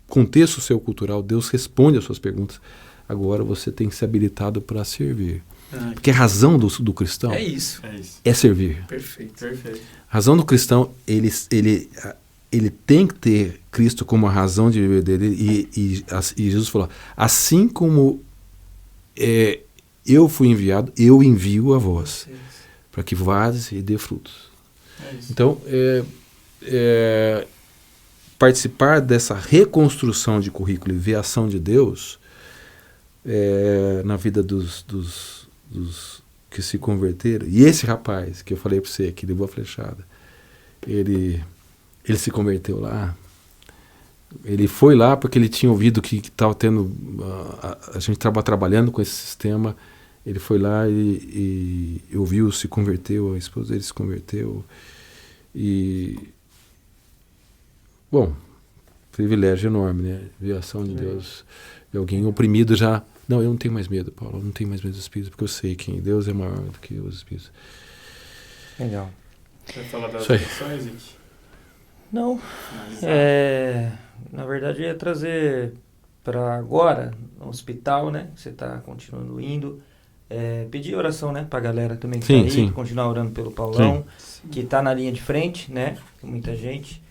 contexto seu cultural, Deus responde às suas perguntas. Agora você tem que ser habilitado para servir. Porque a razão do cristão é servir. Perfeito. A razão do cristão, ele tem que ter Cristo como a razão de viver dele. E Jesus falou, assim como eu fui enviado, eu envio a vós, para que vades e dê frutos. Então, participar dessa reconstrução de currículo e ver a ação de Deus na vida dos que se converteram. E esse rapaz que eu falei para você, que levou a flechada, ele se converteu lá. Ele foi lá porque ele tinha ouvido que estava tendo... a gente estava trabalhando com esse sistema. Ele foi lá e ouviu, se converteu, a esposa dele se converteu. E... Bom, privilégio enorme, né? Ver a ação de Deus. De alguém oprimido já... Não, eu não tenho mais medo, Paulo. Eu não tenho mais medo dos espíritos, porque eu sei que Deus é maior do que os espíritos. Legal. Você vai falar das Isso aí. ações, Zic? Não, na verdade eu ia trazer para agora, no hospital, né? Você está continuando indo. Pedir oração, né? Para a galera também que Sim, tá aí, sim. continuar orando pelo Paulão, que está na linha de frente, né? Tem muita gente.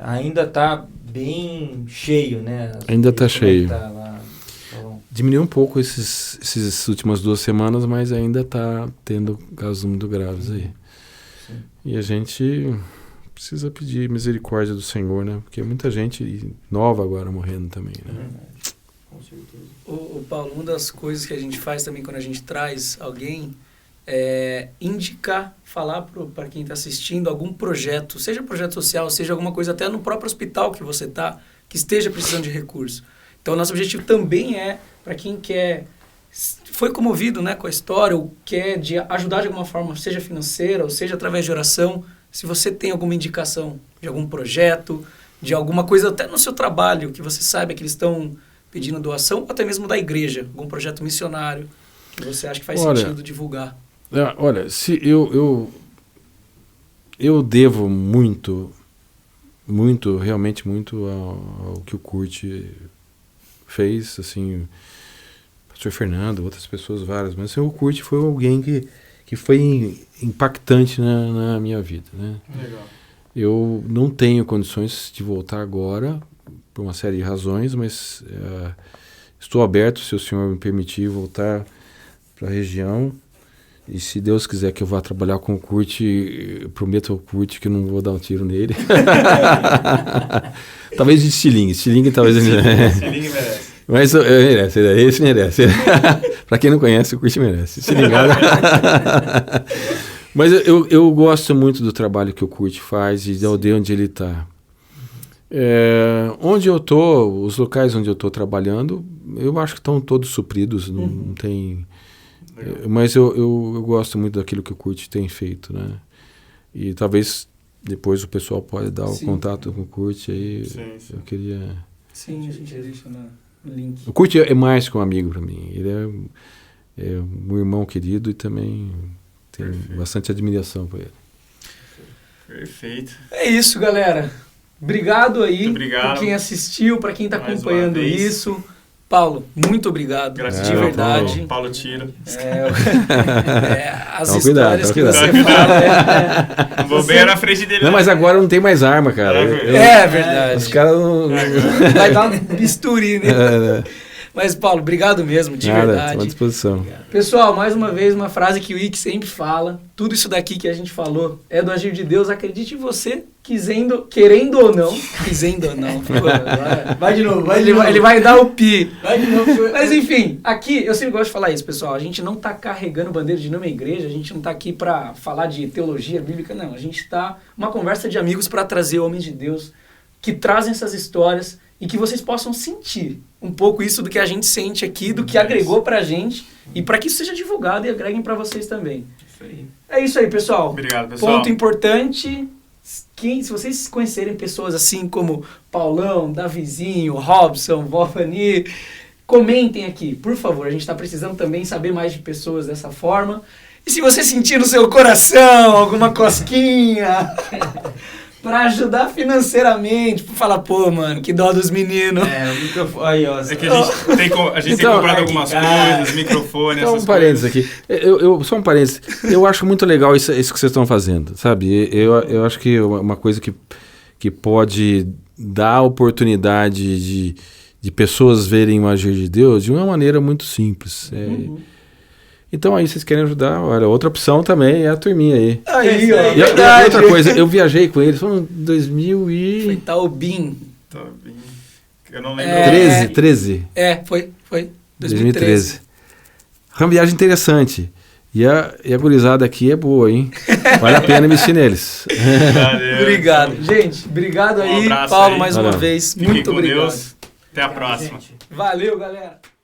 Ainda está bem cheio, né? Ainda tá Como é que cheio. tá lá, Paulão? Diminuiu um pouco essas últimas 2 semanas, mas ainda está tendo casos muito graves aí. Sim. E a gente precisa pedir misericórdia do Senhor, né? Porque muita gente nova agora morrendo também, né? Verdade. Com certeza. Ô Paulo, uma das coisas que a gente faz também quando a gente traz alguém é indicar, falar para quem está assistindo algum projeto, seja projeto social, seja alguma coisa até no próprio hospital que você está, que esteja precisando de recurso. Então, nosso objetivo também é para quem foi comovido, né, com a história, ou quer ajudar de alguma forma, seja financeira, ou seja através de oração. Se você tem alguma indicação de algum projeto, de alguma coisa até no seu trabalho, que você saiba que eles estão pedindo doação, ou até mesmo da igreja, algum projeto missionário, que você acha que faz sentido divulgar. Olha, se eu devo muito, realmente muito ao que o Kurt fez, assim, o pastor Fernando, outras pessoas várias, mas assim, o Kurt foi alguém que foi impactante na minha vida, né? Legal. Eu não tenho condições de voltar agora, por uma série de razões, mas estou aberto, se o senhor me permitir, voltar para a região. E se Deus quiser que eu vá trabalhar com o Kurt, eu prometo ao Kurt que eu não vou dar um tiro nele. Talvez de estilingue talvez... Estilingue merece. Mas merece, esse merece. Para quem não conhece, o Kurt merece. Se ligado. Mas eu gosto muito do trabalho que o Kurt faz e da aldeia onde ele está. Onde eu estou, os locais onde eu estou trabalhando, eu acho que estão todos supridos, não tem... Mas eu gosto muito daquilo que o Kurt tem feito, né? E talvez depois o pessoal pode dar o contato com o Kurt aí. Sim. Eu queria... Sim, a gente deixa no link. O Kurt é mais que um amigo para mim. Ele é um irmão querido e também tenho bastante admiração por ele. Perfeito. É isso, galera. Obrigado aí Muito obrigado. por quem assistiu, para quem está Mais acompanhando uma vez. isso. Paulo, muito obrigado, Gratidão, de verdade. Paulo Tiro. As Toma histórias cuidado, que toma você cuidado. fala. Não vou bem na frente dele. Não, mas agora não tem mais arma, cara. É verdade. Os caras não... Vai dar um bisturi, né? Mas, Paulo, obrigado mesmo, de Nada, verdade. estou à disposição. Pessoal, mais uma vez, uma frase que o Ike sempre fala. Tudo isso daqui que a gente falou é do agir de Deus. Acredite em você, querendo ou não. Quisendo ou não. Vai de novo, Ele vai dar o pi. Vai de novo. Mas enfim, aqui, eu sempre gosto de falar isso, pessoal. A gente não está carregando bandeira de nenhuma igreja, a gente não está aqui para falar de teologia bíblica, não. A gente está uma conversa de amigos para trazer homens de Deus que trazem essas histórias e que vocês possam sentir um pouco isso do que a gente sente aqui, do que agregou pra gente e para que isso seja divulgado e agreguem para vocês também. Isso aí. É isso aí, pessoal. Obrigado, pessoal. Ponto importante, se vocês conhecerem pessoas assim como Paulão, Davizinho, Robson, Vovani, comentem aqui, por favor. A gente está precisando também saber mais de pessoas dessa forma. E se você sentir no seu coração alguma cosquinha... Pra ajudar financeiramente, pra falar, pô, mano, que dó dos meninos. O microfone. Aí, ó. É que a gente tem comprado algumas coisas, microfone, Só essas um parênteses coisas. aqui. Só um parênteses. Eu acho muito legal isso que vocês estão fazendo, sabe? Eu acho que uma coisa que pode dar oportunidade de pessoas verem o agir de Deus de uma maneira muito simples. E Então aí vocês querem ajudar, olha, outra opção também é a turminha aí. Aí, ó. E outra coisa, eu viajei com eles, foi em 2000 e... Foi Taubim. Tá bem. Eu não lembro. 13. Foi 2013. 2013. Foi uma viagem interessante. E a gurizada aqui é boa, hein? Vale a pena investir neles. Valeu. Obrigado. Gente, obrigado aí, abraço Paulo, aí. mais Valeu. uma vez. Fiquem Muito com obrigado. Deus. Até a próxima. Gente. Valeu, galera.